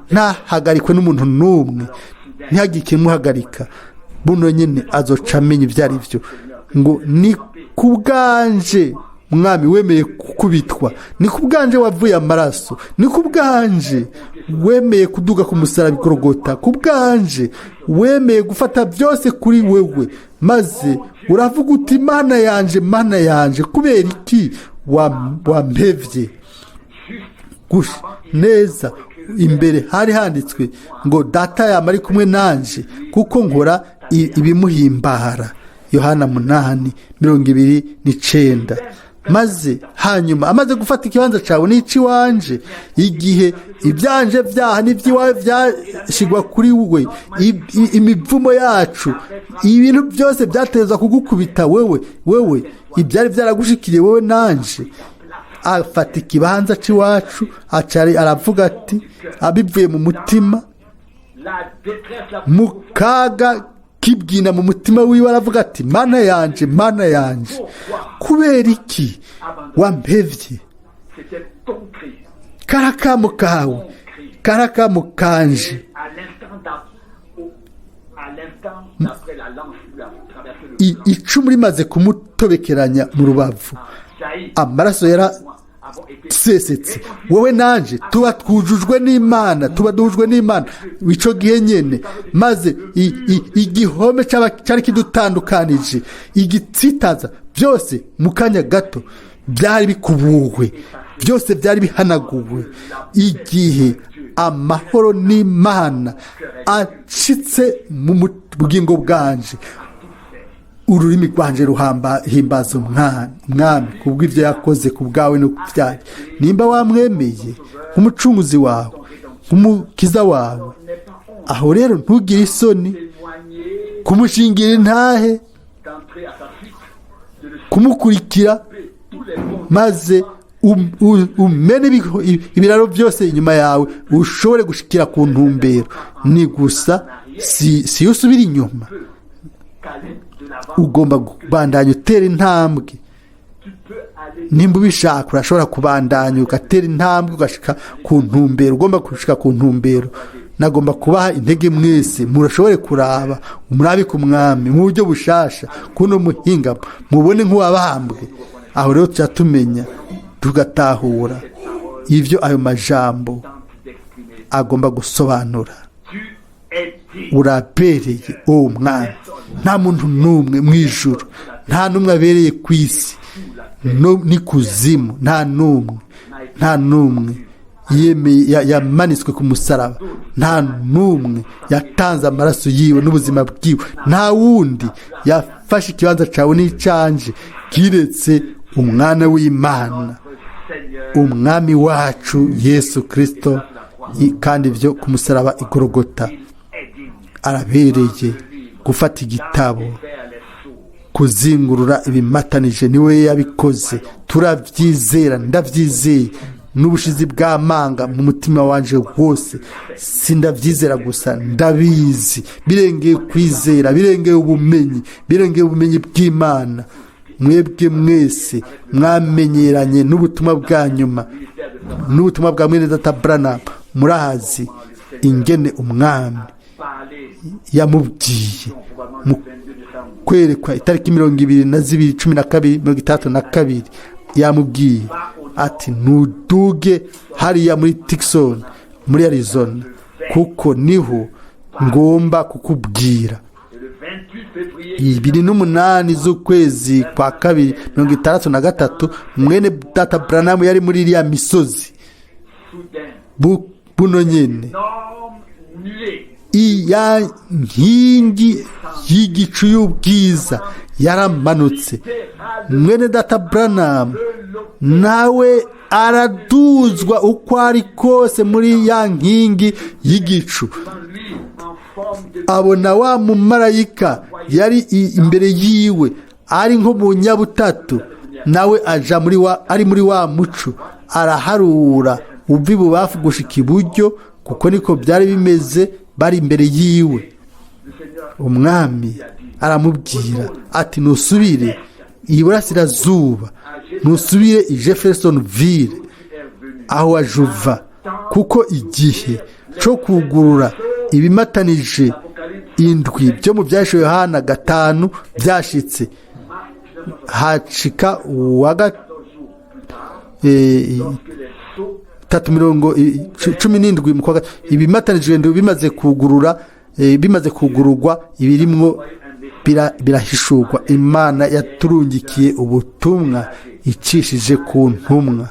ntahagarikwe n'umuntu n'umwe, ntihagire ikimuhagarika. Buno nyine azoca amenya ibyo ari byo, ngo ni ku bwanje Mwami wemeye kukubitwa, ni ku bwanje wavuye amaraso, ni ku bwanje wemeye kuduga ku musaraba i Golgota, ku bwanje wemeye gufata byose kuri wewe, maze uravuga uti Mana yanje, Mana yanje, kubera iki wampevye? Neza imbere hari handitswe ngo data yama ari kumwe nanje kuko nkora ibimuhimbara. Yohana 8:29. Maze hanyuma amaze gufata ikibanza cyawe n'ici wanje, igihe ibyanje byaha n'iby'iwawe byashigwa kuri we, imivumo yacu, ibintu byose byatezwa kugukubita wewe ibyari byaragushikiriye wewe nanje, afata ikibanza cy'iwacu, aravuga ati abivuye mu mutima, mukaga kibwina mu mutima wiwe, aravuga ati Mana yanje, Mana yanje, kubera iki wampevye? Karakamu kawe, karakamu kanje. Icumu rimaze kumutobekeranya mu rubavu, amaraso yarasesetse, wowe nanje tuba twujujwe n'Imana, tuba duhujwe n'Imana ico gihe nyene. Maze igihome cyari kidutandukanije, igitsitaza byose mu kanya gato byari bikubuwe, byose byari bihanaguwe. Igihe amahoro n'Imana acitse mu bugingo bwanje, ururimi rwanje ruhimbaza Mwami kubw'ivyo yakoze ku bwawe no kubyaye. Nimba wamwemeye nk'umucunguzi wawe, nk'umukiza wawe, aho rero ntugire isoni kumushingira intahe, kumukurikira, maze umene ibiraro byose inyuma yawe, ushobore gushikira ku ntumbero. Ni gusa si usubira inyuma, ugomba kubandanya utera intambwe. nimba ubishaka urashobora kubandanya ugatera intambwe ugashika ku ntumbero ugomba gushika ku ntumbero. Nagomba kubaha intege mwese murashobore kuraba umurabi ku mwami mu buryo bushasha kuno muhinga mubone nk'uwabahambwe. Aho rero tucatumenya tugatahura ivyo ayo majambo agomba gusobanura. Urabereye uwo mwami, nta muntu n'umwe mu ijuru, nta n'umwe abereye ku isi ni kuzimu, nta n'umwe yamanitswe ku musaraba, nta n'umwe yatanze amaraso yiwe n'ubuzima bwiwe, nta wundi yafashe ikibanza cawe n'icanje kiretse umwana w'Imana, umwami wacu Yesu Kristo. Kandi ivyo ku musaraba igorogota arabereye gufata igitabo kuzingurura ibimatanije, niwe yabikoze. Turavyizera, ndavyizeye n'ubushizi bw'amanga mu mutima wanje wose. Sindavyizera gusa, ndabizi birengeye kwizera, birengeye ubumenyi bw'Imana. Mwebwe mwese mwamenyeranye n'ubutumwa bwa nyuma, n'ubutumwa bwa mwene data Branham. Murazi ingene umwami yamubwiye mu kwerekwa itariki 22/12/62 yamubwiye ati nuduge hariya muri Tucson muri Arizona kuko niho ngomba kukubwira. 28 z'ukwezi kwa kabiri 1963 mwene data Branham yari muri iriya misozi buno nyene iya nkingi y'igicu y'ubwiza yaramanutse. Mwene data Branham nawe araduzwa uko ari kose muri ya nkingi y'igicu, abona wa mumarayika yari imbere yiwe ari nko mu nyabutatu, nawe aja muri wa muco araharura uvi bubafu gushika iburyo, kuko niko byari bimeze bari imbere yiwe. Umwami aramubwira ati nusubire iburasirazuba, nusubire i Jeffersonville aho wajuva, kuko igihe cyo kugurura ibimatanije indwi byo mu byashoye Yohana 5 byashitse. Hacika uwaga 3:17 ibimatanije ndwi bimaze kugururwa ibirimwo birahishurwa. Imana yaturungikiye ubutumwa icishije ku ntumwa,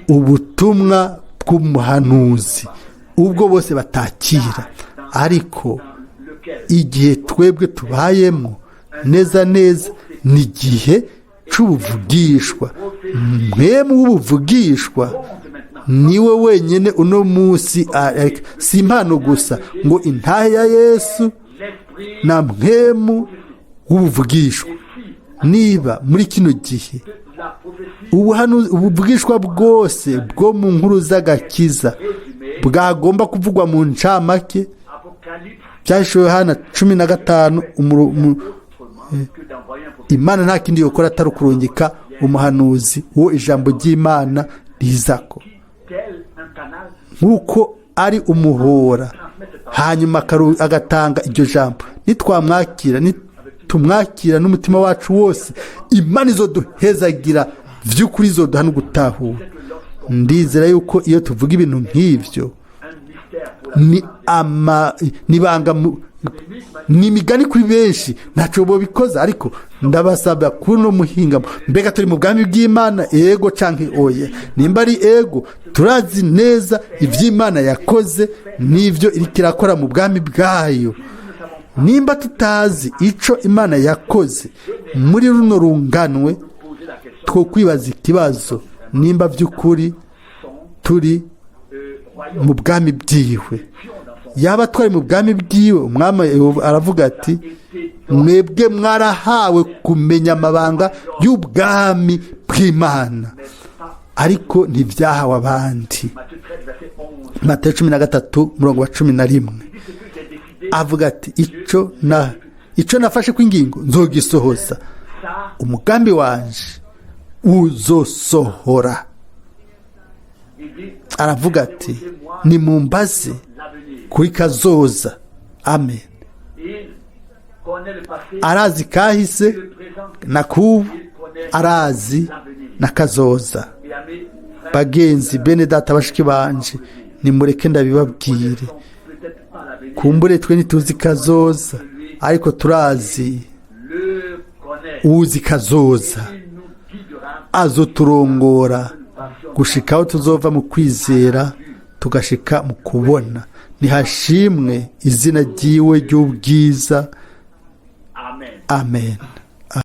ubutumwa bw'umuhanuzi ubwo bose batakira. Ariko igihe twebwe tubayemo neza ni igihe c'ubuvugishwa. Mwemu w'ubuvugishwa niwe wenyene uno munsi, si impano gusa ngo intahe ya Yesu na mwemu w'ubuvugishwa. Niba muri kino gihe ubuvugishwa bwose bwo mu nkuru z'agakiza bwagomba kuvugwa mu ncamake, byashoye Yohana 15 Imana nta kindi yokora atari kurungika umuhanuzi wo ijambo ry'Imana rizako, nk'uko ari umuhora, hanyuma agatanga iryo jambo. Nitumwakira n'umutima wacu wose, Imana izoduhezagira vy'ukuri, izoduha no gutahura. Ndizera yuko iyo tuvuga ibintu nk'ivyo ni imigani kuri benshi ntaco bobikoza, ariko ndabasaba kuno muhingamo, mbega turi mu bwami bw'Imana ego canke oya? Nimba ari ego, turazi neza ivy'Imana yakoze n'ivyo iriko irakora mu bwami bwayo. Nimba tutazi ico Imana yakoze muri runo runganwe, two kwibaza ikibazo nimba vy'ukuri turi mu bwami bwiwe. Yaba twari mu bwami bwiwe, umwami aravuga ati mwebwe mwarahawe kumenya amabanga y'ubwami bw'Imana, ariko ntibyahawe abandi. Mateyo 13:11 avuga ati ico nafashe kw'ingingo nzogisohoza. Umugambi wanje uzosohora. Aravuga ati nimumbaze kuri kazoza. Amen. Arazi kahise na kubu, arazi na kazoza. Bagenzi bene data bashiki banje, nimureke ndabibabwire. Kumbure twe ntituzi kazoza, ariko turazi uzi kazoza. Azoturongora gushika aho tuzova mu kwizera tugashika mu kubona. Nihashimwe izina ryiwe ry'ubwiza. Amen.